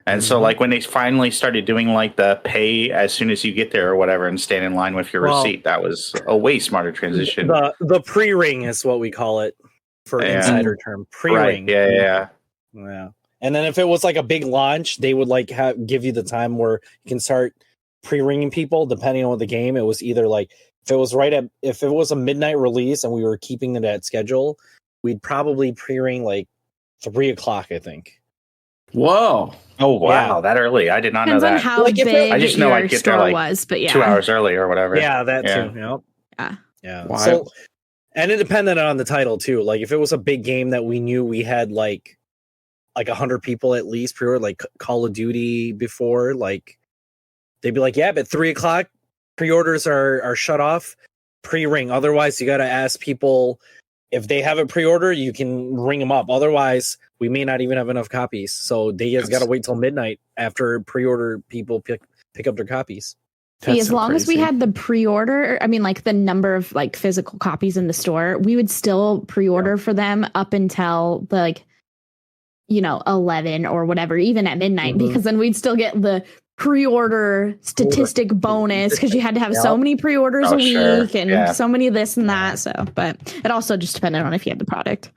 [SPEAKER 4] And so, like, when they finally started doing, like, the pay as soon as you get there or whatever and stand in line with your receipt, that was a way smarter transition.
[SPEAKER 3] The pre-ring is what we call it for insider term. Pre-ring.
[SPEAKER 4] Right. Yeah.
[SPEAKER 3] And then if it was, like, a big launch, they would, like, give you the time where you can start pre-ringing people, depending on the game. It was either, like, if it was a midnight release and we were keeping it at schedule, we'd probably pre-ring, like, 3 o'clock, I think.
[SPEAKER 2] Whoa.
[SPEAKER 4] Oh, wow. That early. I did not know that.
[SPEAKER 1] Depends on how big
[SPEAKER 4] I just know
[SPEAKER 1] your
[SPEAKER 4] I'd get
[SPEAKER 1] store
[SPEAKER 4] there like
[SPEAKER 1] was, but
[SPEAKER 4] 2 hours early or whatever.
[SPEAKER 3] Yeah, that too. Yep. Yeah.
[SPEAKER 2] Wild.
[SPEAKER 3] So, and it depended on the title too. Like if it was a big game that we knew we had like 100 people at least pre-order, like Call of Duty before, like they'd be like, yeah, but 3 o'clock pre-orders are shut off pre-ring. Otherwise, you got to ask people if they have a pre-order, you can ring them up. Otherwise, we may not even have enough copies. So they just got to wait till midnight after pre-order people pick up their copies.
[SPEAKER 1] See, as long as we had the pre-order, I mean, like the number of like physical copies in the store, we would still pre-order for them up until the, like, 11 or whatever, even at midnight, because then we'd still get the pre-order statistic bonus because you had to have so many pre-orders a week and so many of this and that. So, but it also just depended on if you had the product.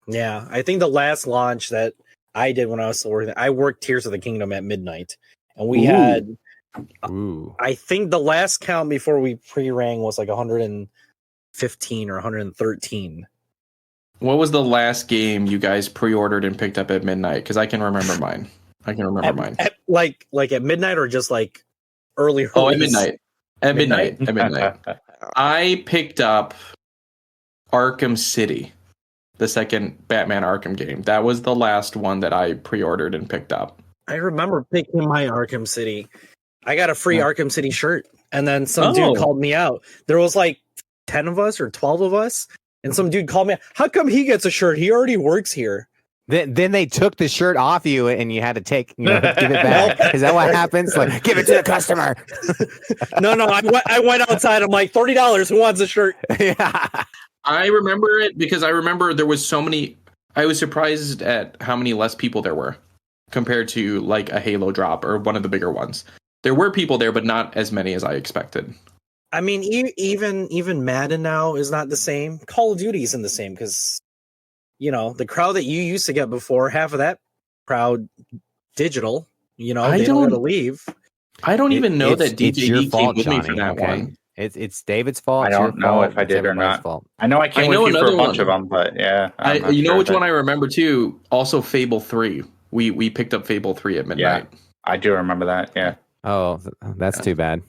[SPEAKER 3] Yeah, I think the last launch that I did when I was still working, I worked Tears of the Kingdom at midnight, and we had, I think the last count before we pre-rang was like 115 or 113.
[SPEAKER 2] What was the last game you guys pre-ordered and picked up at midnight? Because I can remember mine.
[SPEAKER 3] Like at midnight or just like early?
[SPEAKER 2] Oh, at midnight. At midnight. I picked up Arkham City, the second Batman Arkham game. That was the last one that I pre-ordered and picked up.
[SPEAKER 3] I remember picking my Arkham City. I got a free Arkham City shirt, and then some dude called me out. There was like 10 of us or 12 of us, and some dude called me out. How come he gets a shirt? He already works here.
[SPEAKER 5] Then they took the shirt off you, and you had to give it back. Is that what happens? Like, give it to the customer.
[SPEAKER 3] No. I went outside. I'm like, $30. Who wants a shirt?
[SPEAKER 5] Yeah.
[SPEAKER 2] I remember it because I remember there was so many. I was surprised at how many less people there were compared to like a Halo drop or one of the bigger ones. There were people there, but not as many as I expected.
[SPEAKER 3] I mean, even Madden now is not the same. Call of Duty isn't the same because, the crowd that you used to get before, half of that crowd digital, they don't want to leave.
[SPEAKER 2] I don't even know that DJD came with me for that
[SPEAKER 5] okay.
[SPEAKER 2] one.
[SPEAKER 5] It's David's fault.
[SPEAKER 4] I don't know if I did or not. Fault. I know I came with you for a bunch of them, but yeah.
[SPEAKER 2] You know which one I remember too? Also Fable 3. We picked up Fable 3 at midnight.
[SPEAKER 4] Yeah, I do remember that, yeah.
[SPEAKER 5] Oh, that's too bad.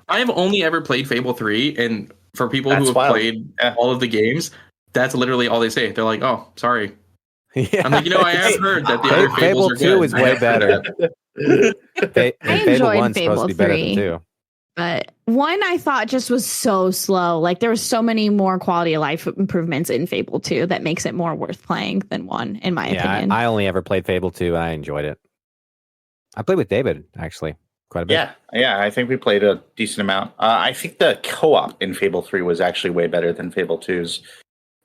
[SPEAKER 2] I've only ever played Fable 3, and for people who have played all of the games, that's literally all they say. They're like, "Oh, sorry." Yeah. I'm like, I have heard that the other
[SPEAKER 5] Fable 2 is way better.
[SPEAKER 1] I enjoyed Fable 3. But 1 I thought just was so slow. Like there was so many more quality of life improvements in Fable 2 that makes it more worth playing than 1, in my opinion.
[SPEAKER 5] I only ever played Fable 2 and I enjoyed it. I played with David, actually, quite a bit.
[SPEAKER 4] Yeah, I think we played a decent amount. I think the co-op in Fable 3 was actually way better than Fable 2's.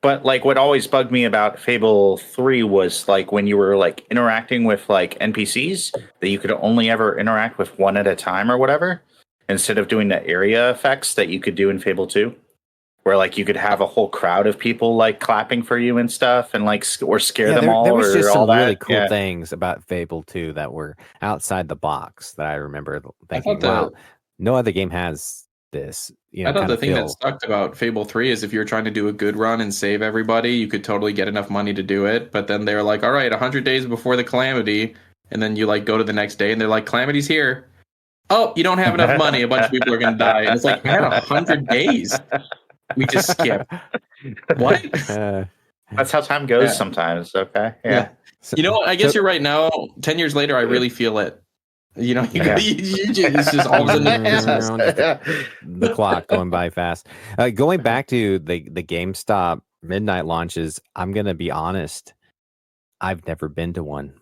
[SPEAKER 4] But like what always bugged me about Fable 3 was like when you were like interacting with like NPCs that you could only ever interact with one at a time or whatever, instead of doing the area effects that you could do in Fable 2, where like you could have a whole crowd of people like clapping for you and stuff and like or scare them all.
[SPEAKER 5] There was just some really
[SPEAKER 4] cool
[SPEAKER 5] things about Fable 2 that were outside the box that I remember thinking, wow, no other game has this.
[SPEAKER 2] I thought the thing that sucked about Fable 3 is if you're trying to do a good run and save everybody, you could totally get enough money to do it. But then they're like, all right, 100 days before the calamity. And then you like go to the next day and they're like, calamity's here. Oh, you don't have enough money. A bunch of people are going to die. And it's like, man, 100 days. We just skip. What?
[SPEAKER 4] That's how time goes sometimes. Okay. Yeah.
[SPEAKER 2] You know what? I guess you're right now. 10 years later, I really feel it. You know, it's just all of a sudden
[SPEAKER 5] the clock going by fast. Going back to the GameStop midnight launches, I'm gonna be honest. I've never been to one.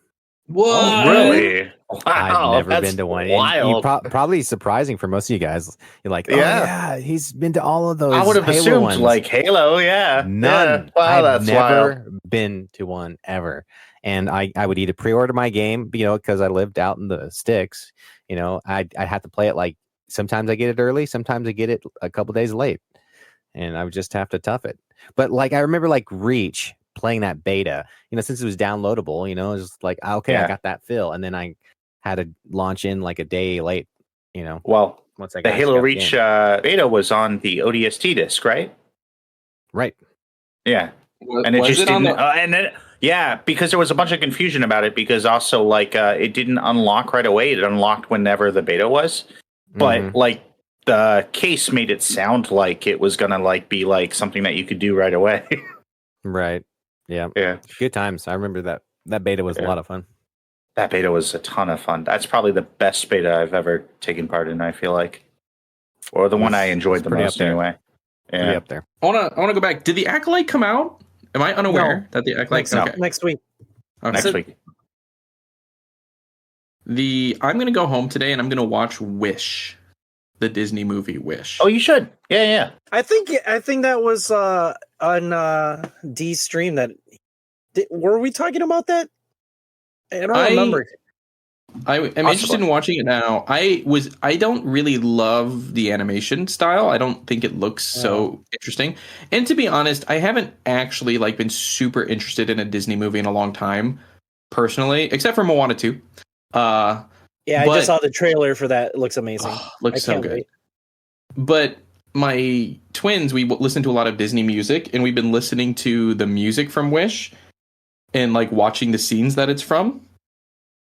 [SPEAKER 2] What?
[SPEAKER 4] Oh, really? Wow,
[SPEAKER 5] I've never been to one.
[SPEAKER 4] Wild.
[SPEAKER 5] Probably surprising for most of you guys. You're like, oh yeah, he's been to all of those.
[SPEAKER 4] I would have
[SPEAKER 5] Halo
[SPEAKER 4] assumed
[SPEAKER 5] ones.
[SPEAKER 4] like Halo, yeah.
[SPEAKER 5] None.
[SPEAKER 4] Yeah. Wow,
[SPEAKER 5] I've
[SPEAKER 4] that's
[SPEAKER 5] never
[SPEAKER 4] wild.
[SPEAKER 5] been to one ever. And I would either pre-order my game, because I lived out in the sticks. I'd have to play it like sometimes I get it early, sometimes I get it a couple days late, and I would just have to tough it. But like I remember like Reach playing that beta, since it was downloadable, it was like okay, I got that feel, and then I had to launch in like a day late.
[SPEAKER 4] Well,
[SPEAKER 5] once I
[SPEAKER 4] the Halo Reach beta was on the ODST disc, right?
[SPEAKER 5] Right.
[SPEAKER 4] Yeah, and it just didn't. And then. Yeah, because there was a bunch of confusion about it because also like it didn't unlock right away. It unlocked whenever the beta was. But like the case made it sound like it was gonna like be like something that you could do right away.
[SPEAKER 5] Right. Yeah.
[SPEAKER 4] Yeah.
[SPEAKER 5] Good times. I remember that beta was a lot of fun.
[SPEAKER 4] That beta was a ton of fun. That's probably the best beta I've ever taken part in, I feel like. Or the one I enjoyed the most anyway. Yeah.
[SPEAKER 5] Pretty up there.
[SPEAKER 2] I wanna go back. Did the Acolyte come out? Am I unaware that the Acolyte
[SPEAKER 3] next week?
[SPEAKER 2] Okay.
[SPEAKER 4] Next week.
[SPEAKER 2] I'm gonna go home today and I'm gonna watch Wish, the Disney movie Wish.
[SPEAKER 4] Oh, you should. Yeah.
[SPEAKER 3] I think that was on D's stream. Were we talking about that? I don't remember.
[SPEAKER 2] I am interested in watching it now. I don't really love the animation style. I don't think it looks so interesting. And to be honest, I haven't actually like been super interested in a Disney movie in a long time, personally, except for Moana 2.
[SPEAKER 3] I just saw the trailer for that. It looks amazing.
[SPEAKER 2] Looks so good. Wait. But my twins, we listen to a lot of Disney music, and we've been listening to the music from Wish and like watching the scenes that it's from.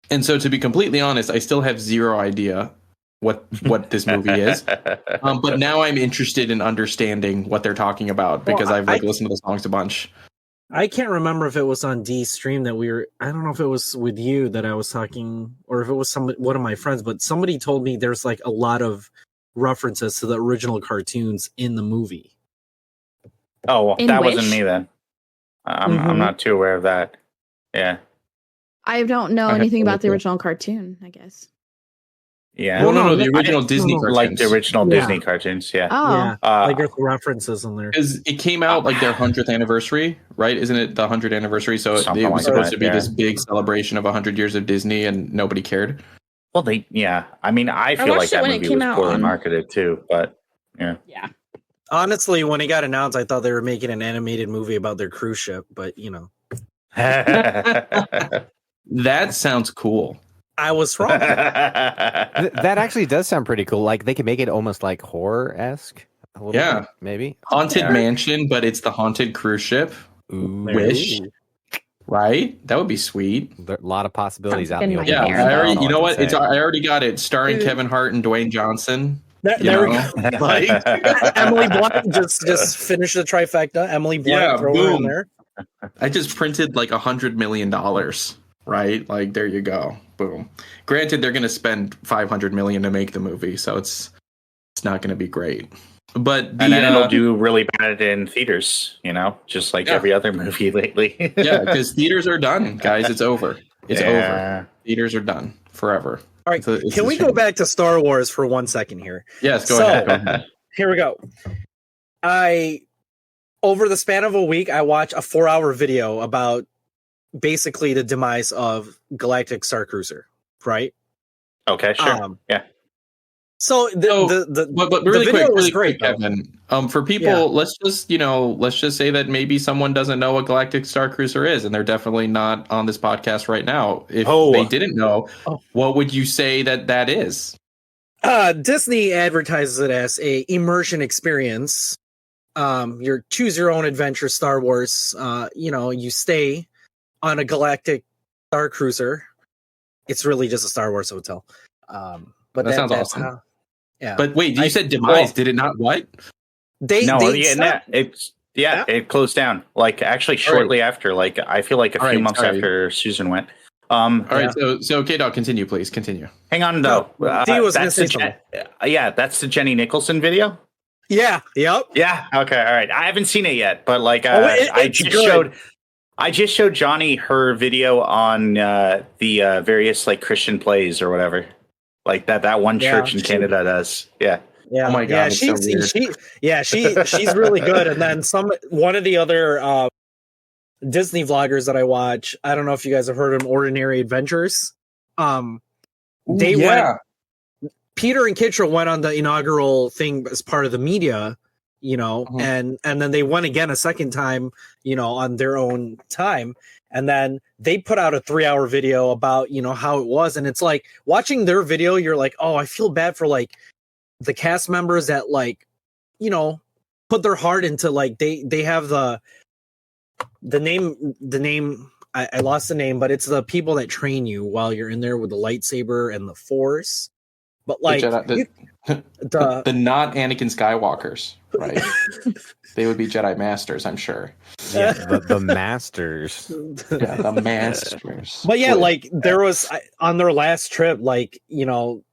[SPEAKER 2] And so, to be completely honest, I still have zero idea what this movie is. But now I'm interested in understanding what they're talking about because I've listened to the songs a bunch.
[SPEAKER 3] I can't remember if it was on D's stream that I don't know if it was with you that I was talking, or if it was one of my friends. But somebody told me there's like a lot of references to the original cartoons in the movie.
[SPEAKER 4] Oh, well, that wasn't me then. I'm not too aware of that. Yeah.
[SPEAKER 1] I don't know anything about the original cartoon, I guess.
[SPEAKER 4] Yeah.
[SPEAKER 2] Well, no, the original Disney cartoons.
[SPEAKER 4] Like the original Disney cartoons, yeah.
[SPEAKER 1] Oh.
[SPEAKER 3] Yeah. Like there's references in there.
[SPEAKER 2] Because it came out like their 100th anniversary, right? Isn't it the 100th anniversary? So it was
[SPEAKER 4] like
[SPEAKER 2] supposed to be this big celebration of 100 years of Disney and nobody cared.
[SPEAKER 4] Well, I mean, I feel like that movie was poorly marketed too, but yeah.
[SPEAKER 1] Yeah.
[SPEAKER 3] Honestly, when it got announced, I thought they were making an animated movie about their cruise ship, but
[SPEAKER 2] That sounds cool.
[SPEAKER 3] I was wrong.
[SPEAKER 5] That actually does sound pretty cool. Like they could make it almost like horror-esque. A little bit, maybe.
[SPEAKER 2] Haunted mansion, but it's the haunted cruise ship.
[SPEAKER 5] Ooh.
[SPEAKER 2] Wish. Right? That would be sweet.
[SPEAKER 5] There are a lot of possibilities out in the
[SPEAKER 2] Yeah, I already got it. Starring Kevin Hart and Dwayne Johnson.
[SPEAKER 3] There we go. Emily Blunt just finished the trifecta. Emily Blunt, throw her in there.
[SPEAKER 2] I just printed like $100 million, right? Like there you go, boom. Granted, they're going to spend $500 million to make the movie, so it's not going to be great. But
[SPEAKER 4] and then it'll do really bad in theaters, just like every other movie lately.
[SPEAKER 2] Yeah, because theaters are done, guys. It's over. It's over. Theaters are done forever.
[SPEAKER 3] All right, can we go back to Star Wars for 1 second here?
[SPEAKER 2] Yes, go ahead.
[SPEAKER 3] Here we go. Over the span of a week, I watched a 4-hour video about basically the demise of Galactic Star Cruiser, right?
[SPEAKER 4] Okay, sure. Yeah.
[SPEAKER 3] So
[SPEAKER 2] but really quick, was great, Kevin. For people, let's just say that maybe someone doesn't know what Galactic Star Cruiser is, and they're definitely not on this podcast right now. If they didn't know, what would you say that is?
[SPEAKER 3] Disney advertises it as a immersion experience. You choose your own adventure, Star Wars. You stay on a galactic star cruiser. It's really just a Star Wars hotel. But
[SPEAKER 2] that sounds
[SPEAKER 3] that's
[SPEAKER 2] awesome.
[SPEAKER 3] Yeah.
[SPEAKER 2] But wait, you said demise. Did it not what?
[SPEAKER 4] It closed down. Like actually shortly after. Like I feel like a few months after Susan went.
[SPEAKER 2] All right, so Kdawg, continue, please. Continue.
[SPEAKER 4] Hang on, though.
[SPEAKER 3] That's
[SPEAKER 4] the Jenny Nicholson video.
[SPEAKER 3] Yeah. Yep.
[SPEAKER 4] Yeah. Okay. All right. I haven't seen it yet, but like I just showed Johnny her video on the various like Christian plays or whatever, like that one church in Canada does. Yeah.
[SPEAKER 3] Yeah.
[SPEAKER 2] Oh my god.
[SPEAKER 3] She's really good. And then one of the other Disney vloggers that I watch, I don't know if you guys have heard of them, Ordinary Adventures. Peter and Kitra went on the inaugural thing as part of the media, and then they went again a second time, on their own time. And then they put out a 3-hour video about, how it was. And it's like watching their video, you're like, oh, I feel bad for like the cast members that like, put their heart into like, they have the name. I lost the name, but it's the people that train you while you're in there with the lightsaber and the Force. But like
[SPEAKER 2] the not Anakin Skywalkers, right? They would be Jedi Masters, I'm sure.
[SPEAKER 5] Yeah, the Masters.
[SPEAKER 2] Yeah, the Masters.
[SPEAKER 3] But yeah, like there was on their last trip, like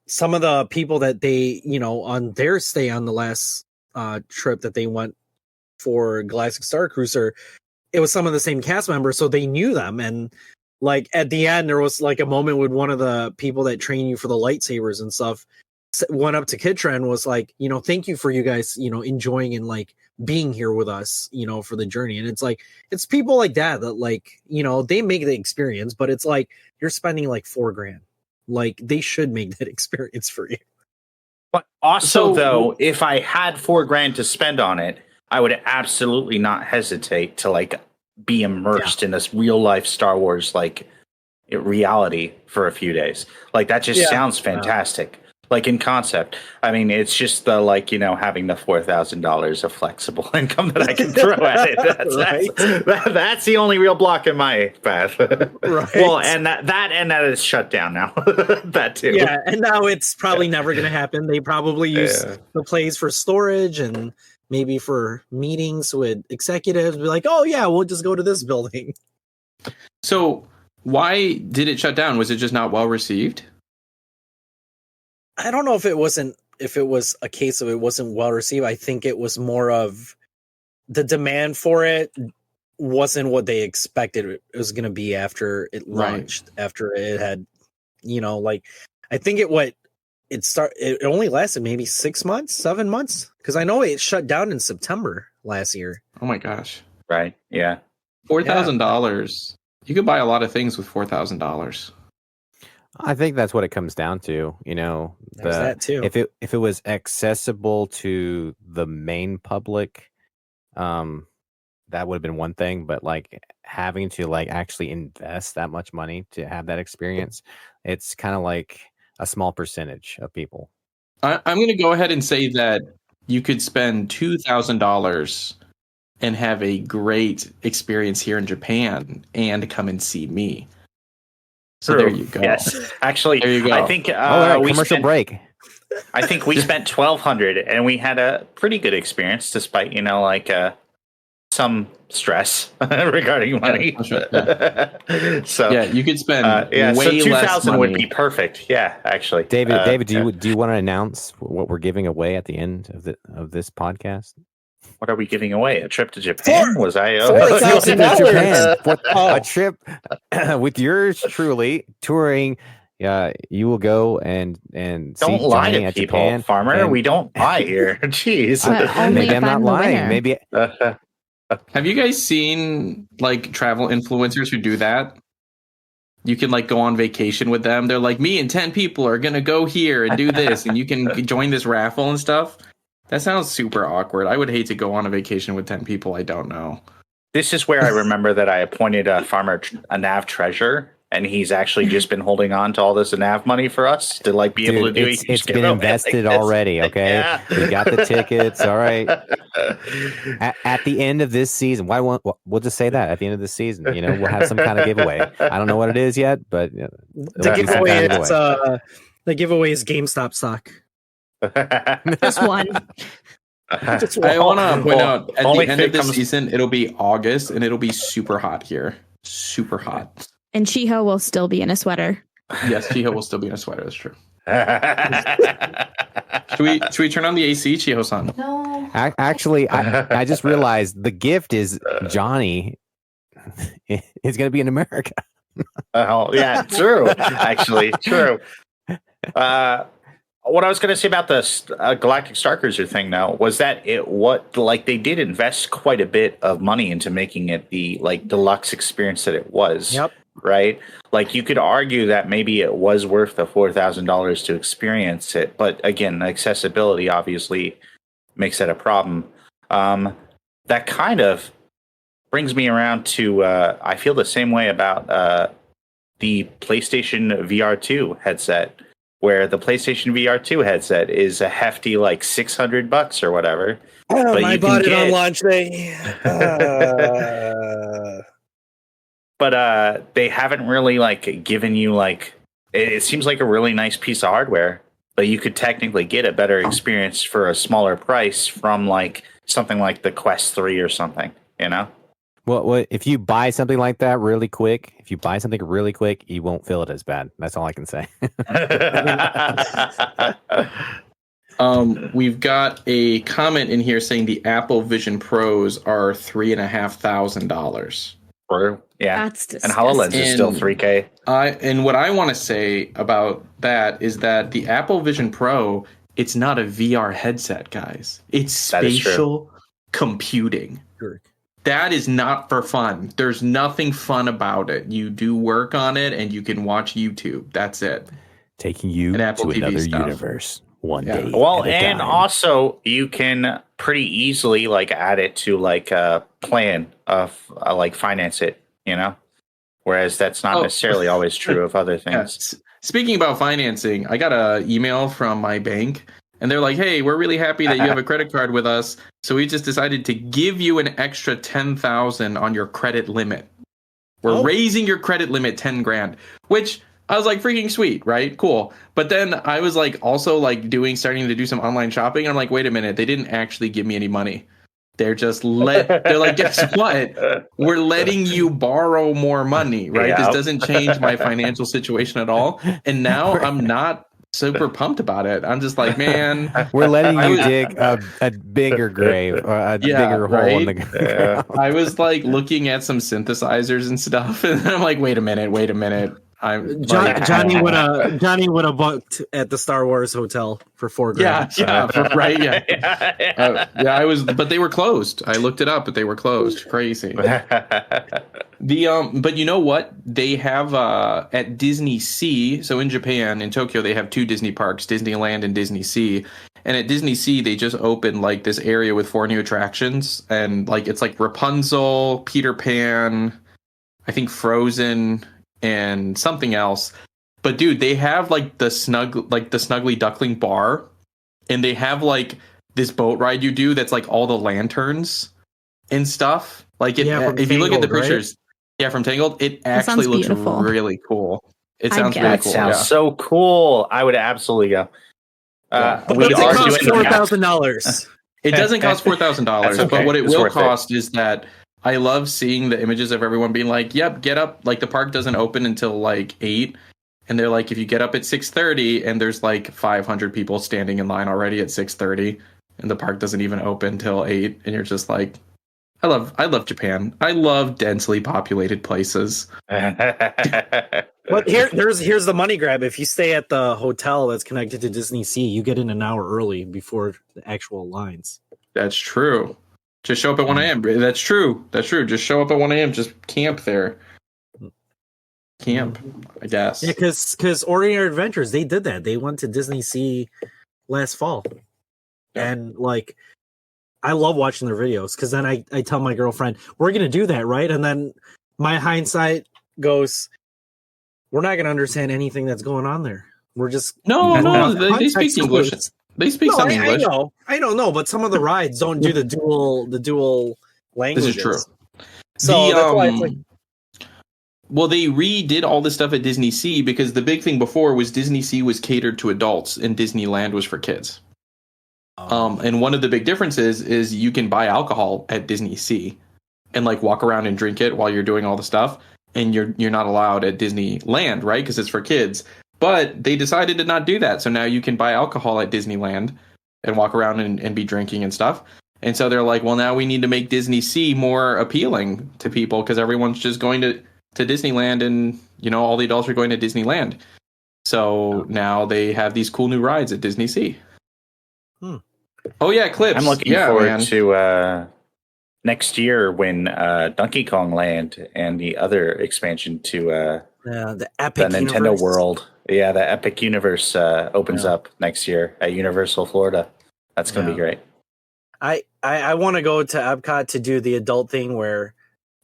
[SPEAKER 3] some of the people that they on their stay on the last trip that they went for Galactic Star Cruiser, it was some of the same cast members, so they knew them. And like at the end, there was like a moment with one of the people that train you for the lightsabers and stuff went up to Kitra and was like, thank you for you guys, enjoying and like being here with us, for the journey. And it's like, it's people like that like, they make the experience, but it's like you're spending like $4,000. Like they should make that experience for you.
[SPEAKER 4] But also, though, if I had $4,000 to spend on it, I would absolutely not hesitate to like be immersed in this real life Star Wars like reality for a few days. Like that just sounds fantastic. Like in concept, I mean, it's just the like having the $4,000 of flexible income that I can throw at it. That's the only real block in my path.
[SPEAKER 3] Right.
[SPEAKER 4] Well, and that is shut down now. That too.
[SPEAKER 3] Yeah, and now it's probably never going to happen. They probably use the place for storage and maybe for meetings with executives. Be like, oh yeah, we'll just go to this building.
[SPEAKER 2] So why did it shut down? Was it just not well received?
[SPEAKER 3] I don't know if it was a case of it wasn't well received. I think it was more of the demand for it wasn't what they expected it was going to be after it launched, after it had, like, I think it only lasted maybe 6 months, 7 months. Cause I know it shut down in September last year.
[SPEAKER 2] Oh my gosh.
[SPEAKER 4] Right. Yeah.
[SPEAKER 2] $4,000. You could buy a lot of things with $4,000.
[SPEAKER 5] I think that's what it comes down to,
[SPEAKER 3] that too.
[SPEAKER 5] If it was accessible to the main public, that would have been one thing. But like having to like actually invest that much money to have that experience, it's kind of like a small percentage of people.
[SPEAKER 2] I'm going to go ahead and say that you could spend $2,000 and have a great experience here in Japan and come and see me. So there you go.
[SPEAKER 4] Yes, actually,
[SPEAKER 2] there you go.
[SPEAKER 4] I think
[SPEAKER 5] commercial break.
[SPEAKER 4] I think we spent $1,200 and we had a pretty good experience, despite some stress regarding money.
[SPEAKER 2] Yeah.
[SPEAKER 4] So
[SPEAKER 2] yeah, you could spend way
[SPEAKER 4] so
[SPEAKER 2] less money.
[SPEAKER 4] would be perfect. Yeah, actually,
[SPEAKER 5] David, do you want to announce what we're giving away at the end of this podcast?
[SPEAKER 4] What are we giving away? A trip to Japan? Was I
[SPEAKER 5] $4,000 a trip with yours truly touring? You will go and
[SPEAKER 4] don't
[SPEAKER 5] see
[SPEAKER 4] lie
[SPEAKER 5] Johnny
[SPEAKER 4] to
[SPEAKER 5] at
[SPEAKER 4] people,
[SPEAKER 5] Japan,
[SPEAKER 4] we don't lie here. Jeez,
[SPEAKER 5] maybe I'm not lying. Maybe.
[SPEAKER 2] Have you guys seen like travel influencers who do that? You can like go on vacation with them. They're like, me and 10 people are gonna go here and do this, and you can join this raffle and stuff. That sounds super awkward. I would hate to go on a vacation with 10 people I don't know.
[SPEAKER 4] This is where I remember that I appointed a farmer, Anav treasurer, and he's actually just been holding on to all this Anav money for us to like be able to do
[SPEAKER 5] it's been invested already. Okay,
[SPEAKER 4] Yeah.
[SPEAKER 5] we got the tickets. All right. At the end of this season, why won't we'll just say that at the end of the season? We'll have some kind of giveaway. I don't know what it is yet, but
[SPEAKER 3] The giveaway is GameStop stock.
[SPEAKER 1] Just one.
[SPEAKER 2] I want to point out at
[SPEAKER 4] only
[SPEAKER 2] the end
[SPEAKER 4] if
[SPEAKER 2] of
[SPEAKER 4] it
[SPEAKER 2] this
[SPEAKER 4] comes-
[SPEAKER 2] season, it'll be August and it'll be super hot here. Super hot.
[SPEAKER 1] And Chiho will still be in a sweater.
[SPEAKER 2] Yes, Chiho will still be in a sweater. That's true. Should we turn on the AC, Chiho-san?
[SPEAKER 1] No.
[SPEAKER 5] Actually, I just realized the gift is Johnny is going to be in America.
[SPEAKER 4] Oh, yeah, true. Actually, true. What I was going to say about the Galactic Star Cruiser thing, though, was that they did invest quite a bit of money into making it the deluxe experience that it was.
[SPEAKER 3] Yep.
[SPEAKER 4] Right. Like you could argue that maybe it was worth the $4,000 to experience it, but again, accessibility obviously makes that a problem. That kind of brings me around to I feel the same way about the PlayStation VR2 headset, where the PlayStation VR2 headset is a hefty $600 or whatever. But
[SPEAKER 3] I bought it on launch day.
[SPEAKER 4] But they haven't really given you it seems like a really nice piece of hardware, but you could technically get a better experience for a smaller price from something like the Quest 3 or something,
[SPEAKER 5] Well, if you buy something like that really quick, you won't feel it as bad. That's all I can say.
[SPEAKER 2] We've got a comment in here saying the Apple Vision Pros are $3,500.
[SPEAKER 4] Yeah,
[SPEAKER 1] That's disgusting.
[SPEAKER 4] and HoloLens is still $3K.
[SPEAKER 2] And what I want to say about that is that the Apple Vision Pro, it's not a VR headset, guys. It's spatial computing.
[SPEAKER 3] Sure.
[SPEAKER 2] That is not for fun. There's nothing fun about it. You do work on it and you can watch YouTube. That's it.
[SPEAKER 5] Taking you
[SPEAKER 2] And
[SPEAKER 5] to
[SPEAKER 2] Apple TV
[SPEAKER 5] another
[SPEAKER 2] stuff.
[SPEAKER 5] universe one day.
[SPEAKER 4] Well,
[SPEAKER 5] at a
[SPEAKER 4] and
[SPEAKER 5] time.
[SPEAKER 4] also you can pretty easily add it to a plan of finance it, whereas that's not necessarily always true of other things.
[SPEAKER 2] Yes. Speaking about financing, I got an email from my bank and they're like, hey, we're really happy that you have a credit card with us. So we just decided to give you an extra $10,000 on your credit limit. We're raising your credit limit 10 grand, which I was like, freaking sweet, right? Cool. But then I was also starting to do some online shopping. And I'm like, wait a minute, they didn't actually give me any money. They're just they're like, guess what? We're letting you borrow more money, right?
[SPEAKER 4] Yeah.
[SPEAKER 2] This doesn't change my financial situation at all. And now I'm not super pumped about it. I'm just like, man,
[SPEAKER 5] we're letting you dig a bigger grave or a bigger hole in the ground.
[SPEAKER 2] I was looking at some synthesizers and stuff, and I'm like, wait a minute.
[SPEAKER 3] Johnny would have booked at the Star Wars hotel for $4 grand.
[SPEAKER 2] I was, but they were closed. I looked it up, but they were closed. Crazy. But you know what? They have at Disney Sea. So in Japan, in Tokyo, they have two Disney parks, Disneyland and Disney Sea. And at Disney Sea, they just opened this area with 4 new attractions, and it's Rapunzel, Peter Pan, I think Frozen, and something else. But dude, they have the Snuggly Duckling bar, and they have this boat ride you do that's all the lanterns and stuff. If you look at the pictures, from Tangled, it actually looks
[SPEAKER 1] beautiful.
[SPEAKER 2] Really cool. It sounds really
[SPEAKER 4] That
[SPEAKER 2] cool.
[SPEAKER 4] sounds so cool. I would absolutely go.
[SPEAKER 3] We are doing $4,000.
[SPEAKER 2] It doesn't cost $4,000,
[SPEAKER 4] okay.
[SPEAKER 2] but what it
[SPEAKER 4] It's
[SPEAKER 2] will
[SPEAKER 4] worth
[SPEAKER 2] cost is that I love seeing the images of everyone being like, yep, get up. The park doesn't open until 8. And they're like, if you get up at 6:30 and there's 500 people standing in line already at 6:30 and the park doesn't even open till 8. And you're just like, I love Japan. I love densely populated places.
[SPEAKER 3] But here's the money grab. If you stay at the hotel that's connected to Disney Sea, you get in an hour early before the actual lines.
[SPEAKER 2] That's true. Just show up at 1 a.m. That's true. Just show up at 1 a.m. Just camp there. I guess.
[SPEAKER 3] Yeah, because Orient Adventures, they did that. They went to Disney Sea last fall.
[SPEAKER 2] Yeah.
[SPEAKER 3] And I love watching their videos because then I tell my girlfriend, we're going to do that, right? And then my hindsight goes, we're not going to understand anything that's going on there. We're just
[SPEAKER 2] No, they speak English. They speak some English.
[SPEAKER 3] I don't know, but some of the rides don't do the dual languages.
[SPEAKER 2] This is true.
[SPEAKER 3] So that's why it's like.
[SPEAKER 2] Well, they redid all this stuff at Disney Sea because the big thing before was Disney Sea was catered to adults and Disneyland was for kids. And one of the big differences is you can buy alcohol at Disney Sea and like walk around and drink it while you're doing all the stuff, and you're not allowed at Disneyland, right? Because it's for kids. But they decided to not do that, so now you can buy alcohol at Disneyland and walk around and be drinking and stuff. And so they're like, well, now we need to make Disney Sea more appealing to people because everyone's just going to Disneyland, and all the adults are going to Disneyland. So now they have these cool new rides at Disney Sea. Oh yeah, Clips.
[SPEAKER 4] I'm looking forward to next year when Donkey Kong Land and the other expansion to
[SPEAKER 3] the Epic
[SPEAKER 4] the Nintendo
[SPEAKER 3] Universe.
[SPEAKER 4] World. Yeah, the Epic Universe opens up next year at Universal Florida. That's going to be great.
[SPEAKER 3] I want to go to Epcot to do the adult thing where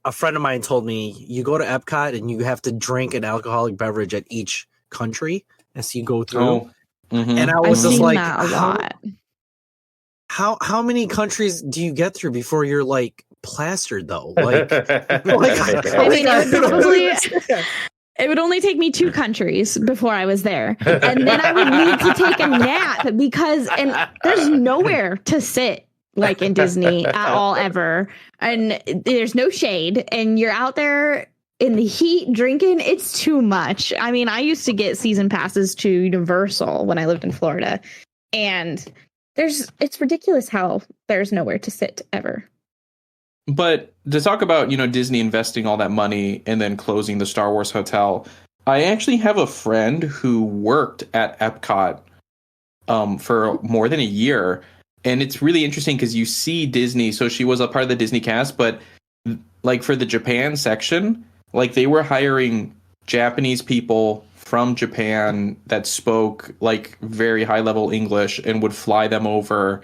[SPEAKER 3] a friend of mine told me you go to Epcot and you have to drink an alcoholic beverage at each country as you go through.
[SPEAKER 2] Oh. Mm-hmm.
[SPEAKER 3] And I was just like,
[SPEAKER 1] that a lot.
[SPEAKER 3] How many countries do you get through before you're like plastered though? Like,
[SPEAKER 1] I mean, it would only take me 2 countries before I was there. And then I would need to take a nap because there's nowhere to sit like in Disney at all ever. And there's no shade. And you're out there in the heat drinking. It's too much. I mean, I used to get season passes to Universal when I lived in Florida. And it's ridiculous how there's nowhere to sit ever.
[SPEAKER 2] But to talk about, Disney investing all that money and then closing the Star Wars hotel, I actually have a friend who worked at Epcot for more than a year. And it's really interesting because you see Disney. So she was a part of the Disney cast, but like for the Japan section, like they were hiring Japanese people from Japan that spoke like very high level English and would fly them over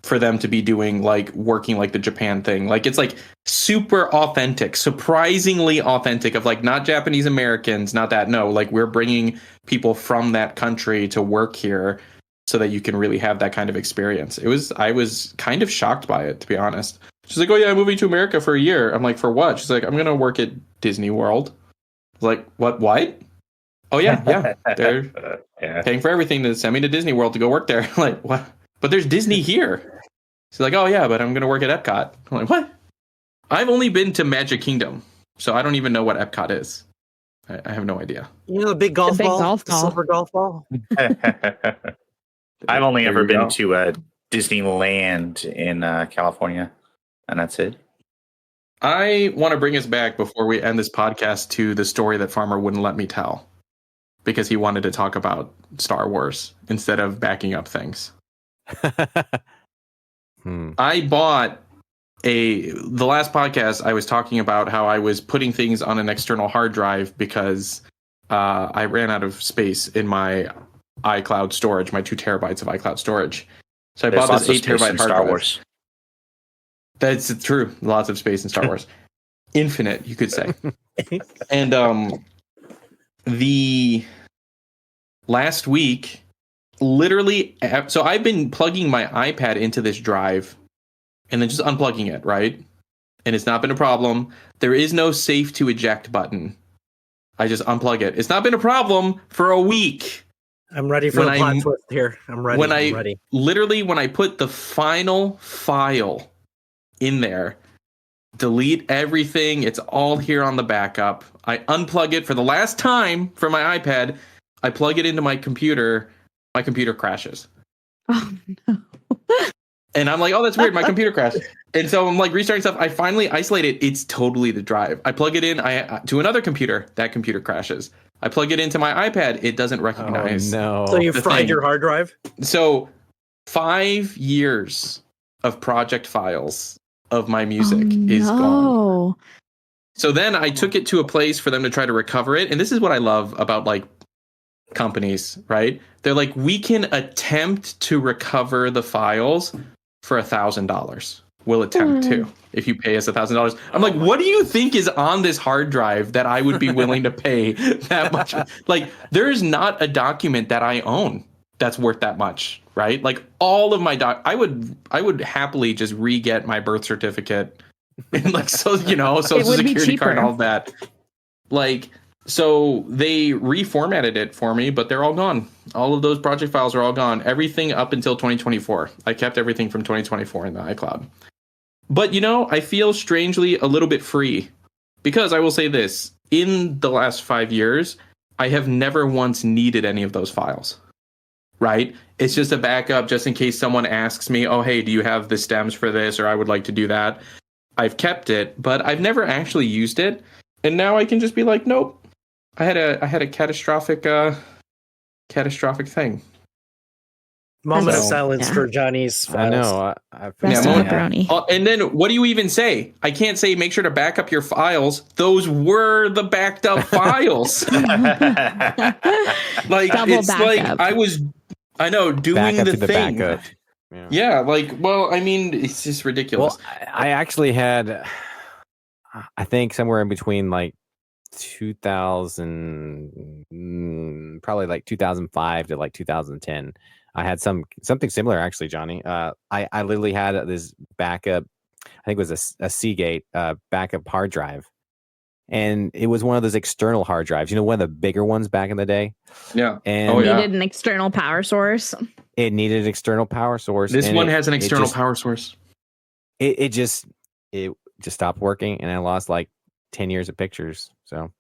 [SPEAKER 2] for them to be doing like working like the Japan thing. Like it's like super authentic, surprisingly authentic, of like not Japanese Americans, not that. No, like we're bringing people from that country to work here so that you can really have that kind of experience. I was kind of shocked by it, to be honest. She's like, oh yeah, I'm moving to America for a year. I'm like, for what? She's like, I'm going to work at Disney World. I was like, what? Oh yeah. They're paying for everything to send me to Disney World to go work there. Like, what? But there's Disney here. She's like, oh yeah, but I'm going to work at Epcot. I'm like, what? I've only been to Magic Kingdom, so I don't even know what Epcot is. I have no idea.
[SPEAKER 3] The big golf ball? The silver golf ball?
[SPEAKER 4] I've only ever been to Disneyland in California, and that's it.
[SPEAKER 2] I want to bring us back before we end this podcast to the story that Farmer wouldn't let me tell because he wanted to talk about Star Wars instead of backing up things. I bought the last podcast I was talking about how I was putting things on an external hard drive because I ran out of space in my iCloud storage, my 2 terabytes of iCloud storage. So I bought this 8 terabyte hard
[SPEAKER 4] Star
[SPEAKER 2] drive.
[SPEAKER 4] Wars.
[SPEAKER 2] That's true. Lots of space in Star Wars. Infinite, you could say. And the last week, literally, so I've been plugging my iPad into this drive and then just unplugging it, right? And it's not been a problem. There is no safe to eject button. I just unplug it. It's not been a problem for a week.
[SPEAKER 3] I'm ready for the plot twist here. I'm ready.
[SPEAKER 2] When I put the final file in there, delete everything. It's all here on the backup. I unplug it for the last time from my iPad. I plug it into my computer. My computer crashes.
[SPEAKER 1] Oh, no.
[SPEAKER 2] And I'm like, oh, that's weird. My computer crashed. And so I'm like restarting stuff. I finally isolate it. It's totally the drive. I plug it in to another computer. That computer crashes. I plug it into my iPad. It doesn't recognize.
[SPEAKER 5] Oh, no.
[SPEAKER 3] So you fried your hard drive?
[SPEAKER 2] So 5 years of project files of my music is gone. So then I took it to a place for them to try to recover it. And this is what I love about like companies, right? They're like, we can attempt to recover the files for $1,000. will attempt to if you pay us $1,000. I'm like, what do you think is on this hard drive that I would be willing to pay that much? Like, there is not a document that I own that's worth that much, right? Like all of my I would happily just re-get my birth certificate and like social security card and all that. Like, so they reformatted it for me, but they're all gone. All of those project files are all gone. Everything up until 2024. I kept everything from 2024 in the iCloud. But, I feel strangely a little bit free because I will say this. In the last 5 years, I have never once needed any of those files, right? It's just a backup just in case someone asks me, oh, hey, do you have the stems for this? Or I would like to do that. I've kept it, but I've never actually used it. And now I can just be like, nope. I had a catastrophic thing.
[SPEAKER 3] Moment of silence for Johnny's files.
[SPEAKER 5] I know.
[SPEAKER 2] And then what do you even say? I can't say make sure to back up your files. Those were the backed up files. Like
[SPEAKER 1] Double
[SPEAKER 2] it's
[SPEAKER 1] backup.
[SPEAKER 2] like I know doing the thing.
[SPEAKER 5] Backup.
[SPEAKER 2] Yeah, it's just ridiculous.
[SPEAKER 5] Well, I actually had, I think somewhere in between like 2000, probably like 2005 to like 2010. I had something similar actually, Johnny. I literally had this backup. I think it was a Seagate backup hard drive, and it was one of those external hard drives. One of the bigger ones back in the day.
[SPEAKER 2] Yeah,
[SPEAKER 5] and
[SPEAKER 1] needed an external power source.
[SPEAKER 5] It needed an external power source.
[SPEAKER 2] This one has an external power source.
[SPEAKER 5] It just stopped working, and I lost like 10 years of pictures. So.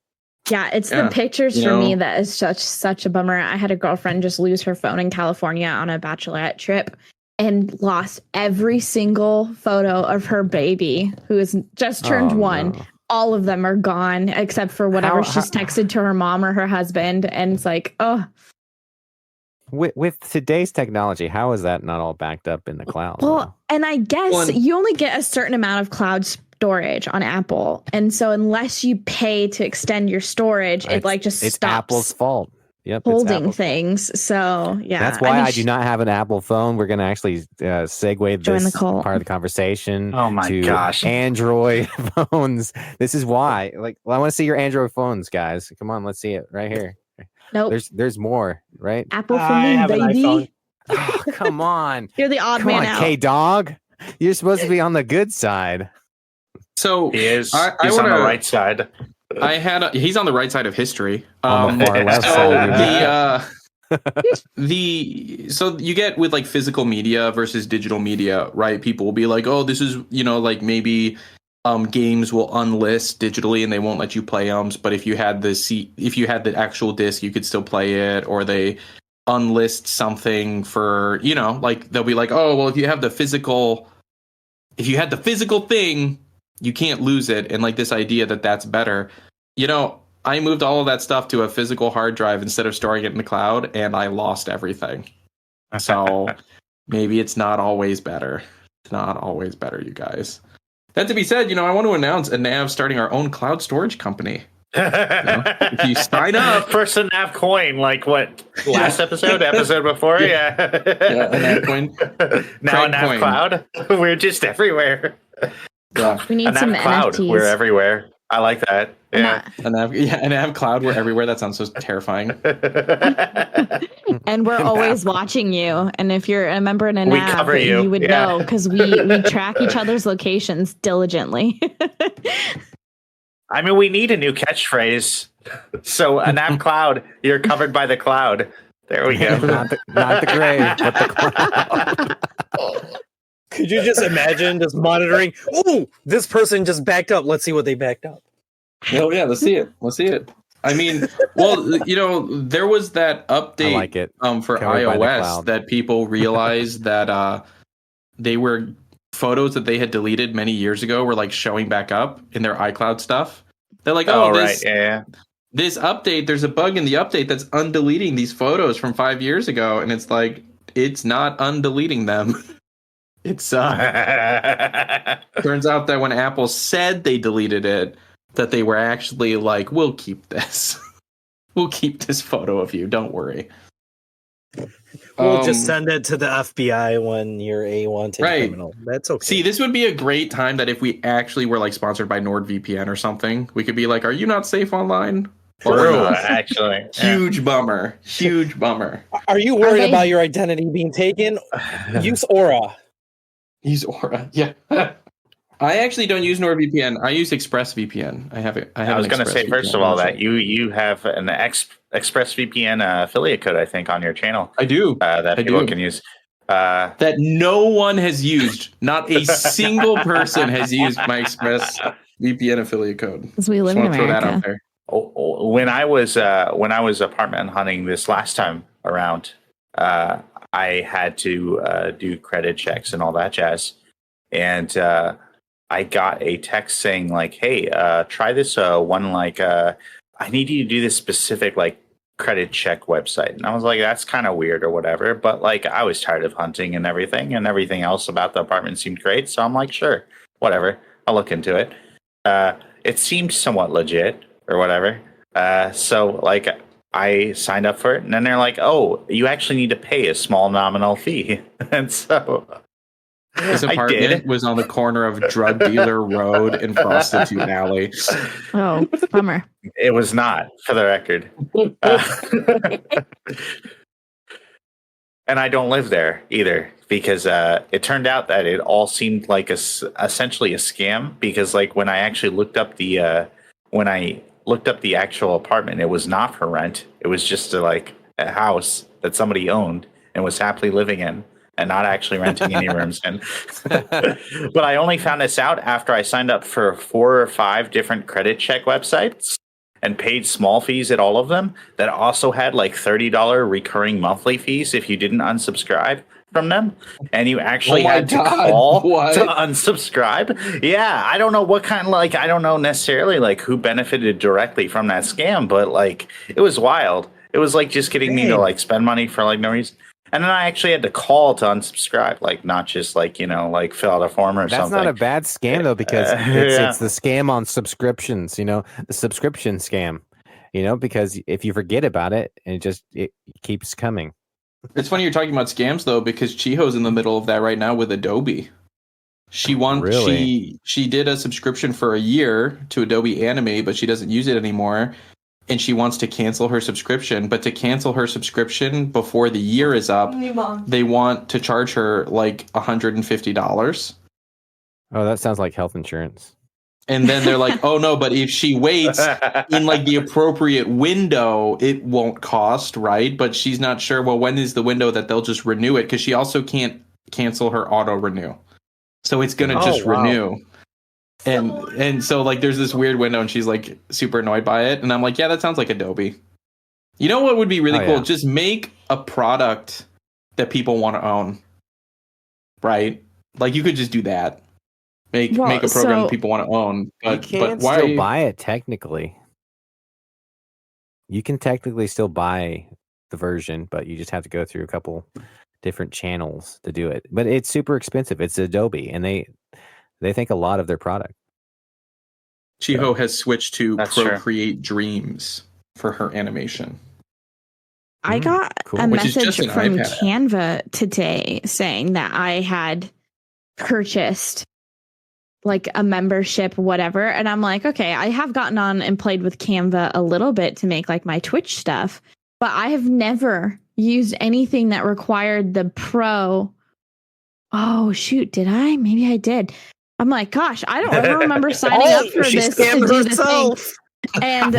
[SPEAKER 1] Yeah, it's the pictures for me that is such a bummer. I had a girlfriend just lose her phone in California on a bachelorette trip and lost every single photo of her baby who is just turned 1. No. All of them are gone except for whatever she's texted to her mom or her husband. And it's like, oh.
[SPEAKER 5] With today's technology, how is that not all backed up in the cloud?
[SPEAKER 1] Well, and I guess you only get a certain amount of cloud storage on Apple, and so unless you pay to extend your storage, it just
[SPEAKER 5] it's
[SPEAKER 1] stops.
[SPEAKER 5] Apple's fault. Yep,
[SPEAKER 1] holding things. So yeah,
[SPEAKER 5] that's why I do not have an Apple phone. We're going to actually segue this part of the conversation.
[SPEAKER 4] Oh my gosh,
[SPEAKER 5] Android phones. This is why. I want to see your Android phones, guys. Come on, let's see it right here.
[SPEAKER 1] Nope.
[SPEAKER 5] There's more, right?
[SPEAKER 1] Apple for me, baby.
[SPEAKER 5] Oh, come on.
[SPEAKER 1] You're the odd man out.
[SPEAKER 5] Kdawg. You're supposed to be on the good side.
[SPEAKER 2] So
[SPEAKER 4] he is. He's on the right side.
[SPEAKER 2] He's on the right side of history.
[SPEAKER 5] On the far left
[SPEAKER 2] side. So you get with like physical media versus digital media, right? People will be like, oh, this is like maybe games will unlist digitally and they won't let you play them. But if you had the actual disc, you could still play it. Or they unlist something for they'll be like, oh, well, if you had the physical thing, you can't lose it. And like this idea that that's better, I moved all of that stuff to a physical hard drive instead of storing it in the cloud, and I lost everything. So maybe it's not always better. It's not always better, you guys. That to be said, I want to announce Anav starting our own cloud storage company. If you sign up
[SPEAKER 4] first Anav coin, like what last episode before, yeah,
[SPEAKER 2] Anav coin.
[SPEAKER 4] Now Anav cloud. We're just everywhere.
[SPEAKER 2] Yeah.
[SPEAKER 1] We need some
[SPEAKER 4] cloud.
[SPEAKER 1] NFTs.
[SPEAKER 4] We're everywhere. I like that. Yeah.
[SPEAKER 2] Anav cloud. We're everywhere. That sounds so terrifying.
[SPEAKER 1] And we're always watching you. And if you're a member in
[SPEAKER 4] we cover
[SPEAKER 1] Anav, you would know because we track each other's locations diligently.
[SPEAKER 4] I mean, we need a new catchphrase. So Anav cloud, you're covered by the cloud. There we go.
[SPEAKER 5] not the grave, but the cloud.
[SPEAKER 3] Could you just imagine just monitoring? Oh, this person just backed up. Let's see what they backed up.
[SPEAKER 2] Oh yeah, let's see it. I mean, well, there was that update for iOS that people realized that they were photos that they had deleted many years ago were like showing back up in their iCloud stuff. They're like, this update, there's a bug in the update that's undeleting these photos from 5 years ago, and it's like it's not undeleting them. It's turns out that when Apple said they deleted it, that they were actually like, we'll keep this. We'll keep this photo of you. Don't worry.
[SPEAKER 3] We'll just send it to the FBI when you're a wanted
[SPEAKER 2] Right.
[SPEAKER 3] criminal. That's okay.
[SPEAKER 2] See, this would be a great time that if we actually were like sponsored by NordVPN or something, we could be like, "Are you not safe online?" Or
[SPEAKER 4] True,
[SPEAKER 2] not.
[SPEAKER 4] actually.
[SPEAKER 2] Huge bummer. Huge bummer.
[SPEAKER 3] Are you worried
[SPEAKER 1] they-
[SPEAKER 3] about your identity being taken? Use Aura.
[SPEAKER 2] Use Aura. Yeah. I actually don't use NordVPN. I use ExpressVPN.
[SPEAKER 4] I was going to say, first of all, that you have an ExpressVPN affiliate code, I think, on your channel.
[SPEAKER 2] I do.
[SPEAKER 4] That people can use.
[SPEAKER 2] That no one has used. Not a single person has used my ExpressVPN affiliate code.
[SPEAKER 1] Because we live in
[SPEAKER 2] Throw that out
[SPEAKER 1] America.
[SPEAKER 2] there.
[SPEAKER 4] When I was apartment hunting this last time around, I had to do credit checks and all that jazz, and I got a text saying like, "Hey, try this one like I need you to do this specific like credit check website." And I was like, "That's kind of weird or whatever," but like I was tired of hunting and everything else about the apartment seemed great, so I'm like, "Sure, whatever, I'll look into it." It seemed somewhat legit or whatever, so like I signed up for it, and then they're like, "Oh, you actually need to pay a small nominal fee," and so.
[SPEAKER 2] This apartment was on the corner of Drug Dealer Road and Prostitute Alley.
[SPEAKER 1] Oh, bummer.
[SPEAKER 4] It was not, for the record. And I don't live there either, because it turned out that it all seemed like essentially a scam. Because like when I actually looked up the actual apartment, it was not for rent. It was just a house that somebody owned and was happily living in, and not actually renting any rooms in. But I only found this out after I signed up for 4 or 5 different credit check websites and paid small fees at all of them that also had like $30 recurring monthly fees if you didn't unsubscribe from them. And you actually had to call to unsubscribe. Yeah, I don't know what kind of I don't know necessarily like who benefited directly from that scam, but like it was wild. It was like just getting me to like spend money for like no reason. And then I actually had to call to unsubscribe, like not just fill out a form or something.
[SPEAKER 5] That's not a bad scam though, because it's the scam on subscriptions. The subscription scam. Because if you forget about it, and it keeps coming.
[SPEAKER 2] It's funny you're talking about scams though, because Chiho's in the middle of that right now with Adobe. She did a subscription for a year to Adobe Animate, but she doesn't use it anymore. And she wants to cancel her subscription, but to cancel her subscription before the year is up, they want to charge her like $150.
[SPEAKER 5] Oh, that sounds like health insurance.
[SPEAKER 2] And then they're like, "Oh no, but if she waits in like the appropriate window, it won't cost, right?" But she's not sure. Well, when is the window that they'll just renew it? Because she also can't cancel her auto renew, so it's gonna just renew. And so like there's this weird window, and she's like super annoyed by it, and I'm like, yeah, that sounds like Adobe. You know what would be really cool? Yeah. Just make a product that people want to own, right? Like you could just do that. Make a program that people want to own. But
[SPEAKER 5] you can still buy it technically. You can technically still buy the version, but you just have to go through a couple different channels to do it. But it's super expensive. It's Adobe, and they think a lot of their product.
[SPEAKER 2] Chiho has switched to Procreate Dreams for her animation.
[SPEAKER 1] I got a message from Canva today saying that I had purchased like a membership, whatever. And I'm like, okay, I have gotten on and played with Canva a little bit to make like my Twitch stuff, but I have never used anything that required the pro. Oh, shoot. Did I? Maybe I did. I'm like, gosh, I don't ever remember signing up for this to do the thing. And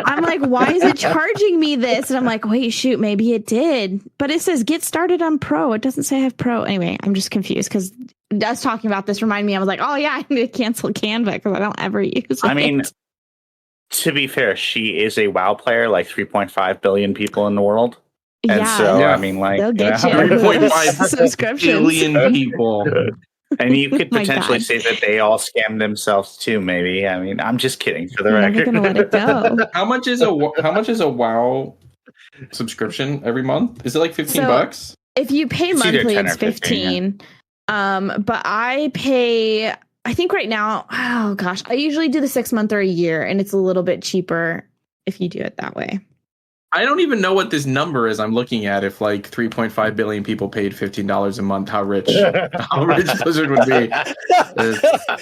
[SPEAKER 1] I'm like, why is it charging me this? And I'm like, wait, shoot, maybe it did. But it says get started on pro. It doesn't say I have pro. Anyway, I'm just confused because us talking about this reminded me. I was like, oh, yeah, I need to cancel Canva because I don't ever use it.
[SPEAKER 4] I mean, to be fair, she is a WoW player, like 3.5 billion people in the world. And I mean, like,
[SPEAKER 1] they'll get you
[SPEAKER 2] 3.5 billion people.
[SPEAKER 4] And you could potentially say that they all scammed themselves too. Maybe. I mean, I'm just kidding for the record.
[SPEAKER 1] Gonna let it go.
[SPEAKER 2] How much is a WoW subscription every month? Is it like $15?
[SPEAKER 1] If you pay monthly, it's 15. But I pay. I think right now. Oh gosh, I usually do the 6 month or a year, and it's a little bit cheaper if you do it that way.
[SPEAKER 2] I don't even know what this number is I'm looking at. If like 3.5 billion people paid $15 a month, how rich Blizzard would be.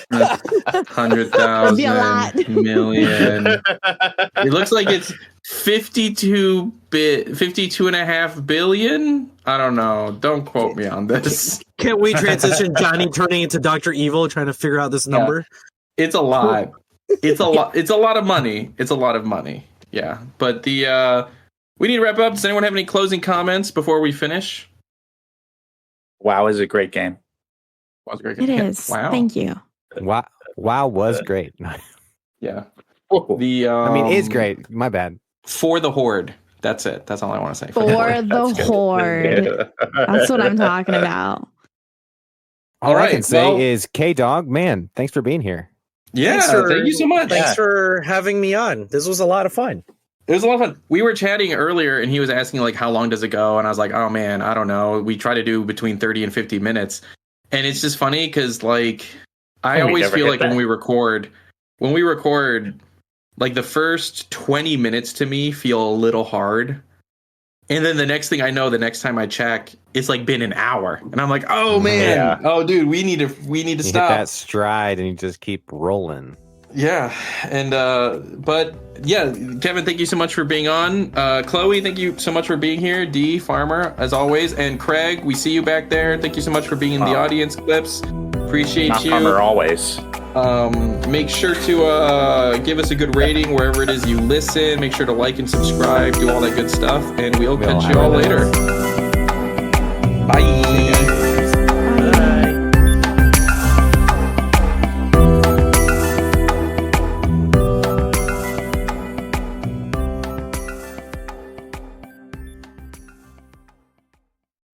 [SPEAKER 2] 100,000 million. It looks like it's 52.5 billion. I don't know. Don't quote me on this.
[SPEAKER 3] Can't we transition Johnny turning into Dr. Evil trying to figure out this number?
[SPEAKER 2] It's a lot. It's a lot. It's a lot of money. It's a lot of money. Yeah. But we need to wrap up. Does anyone have any closing comments before we finish?
[SPEAKER 4] WoW is a great game.
[SPEAKER 2] WoW's a great
[SPEAKER 1] It
[SPEAKER 2] game.
[SPEAKER 1] is.
[SPEAKER 2] Wow.
[SPEAKER 1] Thank you.
[SPEAKER 5] Wow was great.
[SPEAKER 2] Yeah.
[SPEAKER 5] I mean, it's great. My bad.
[SPEAKER 2] For the Horde. That's it. That's all I want to say.
[SPEAKER 1] For the Horde. That's what I'm talking about.
[SPEAKER 5] All I can say is Kdawg, man, thanks for being here.
[SPEAKER 2] Yeah, thank you so much.
[SPEAKER 3] Thanks for having me on. This was a lot of fun.
[SPEAKER 2] It was a lot of fun. We were chatting earlier, and he was asking, like, how long does it go? And I was like, oh, man, I don't know. We try to do between 30 and 50 minutes. And it's just funny because, like, I always feel like when we record, like, the first 20 minutes to me feel a little hard. And then the next thing I know, the next time I check, it's like been an hour. And I'm like, oh, man. Yeah. Oh, dude, we need to stop.
[SPEAKER 5] Hit that stride and you just keep rolling.
[SPEAKER 2] Yeah. And, but yeah, Kevin, thank you so much for being on. Chloe, thank you so much for being here. D, Farmer, as always. And Craig, we see you back there. Thank you so much for being in the audience clips. Appreciate you.
[SPEAKER 4] Farmer always.
[SPEAKER 2] Make sure to give us a good rating wherever it is you listen. Make sure to like and subscribe, do all that good stuff. And we'll catch you all later. Bye.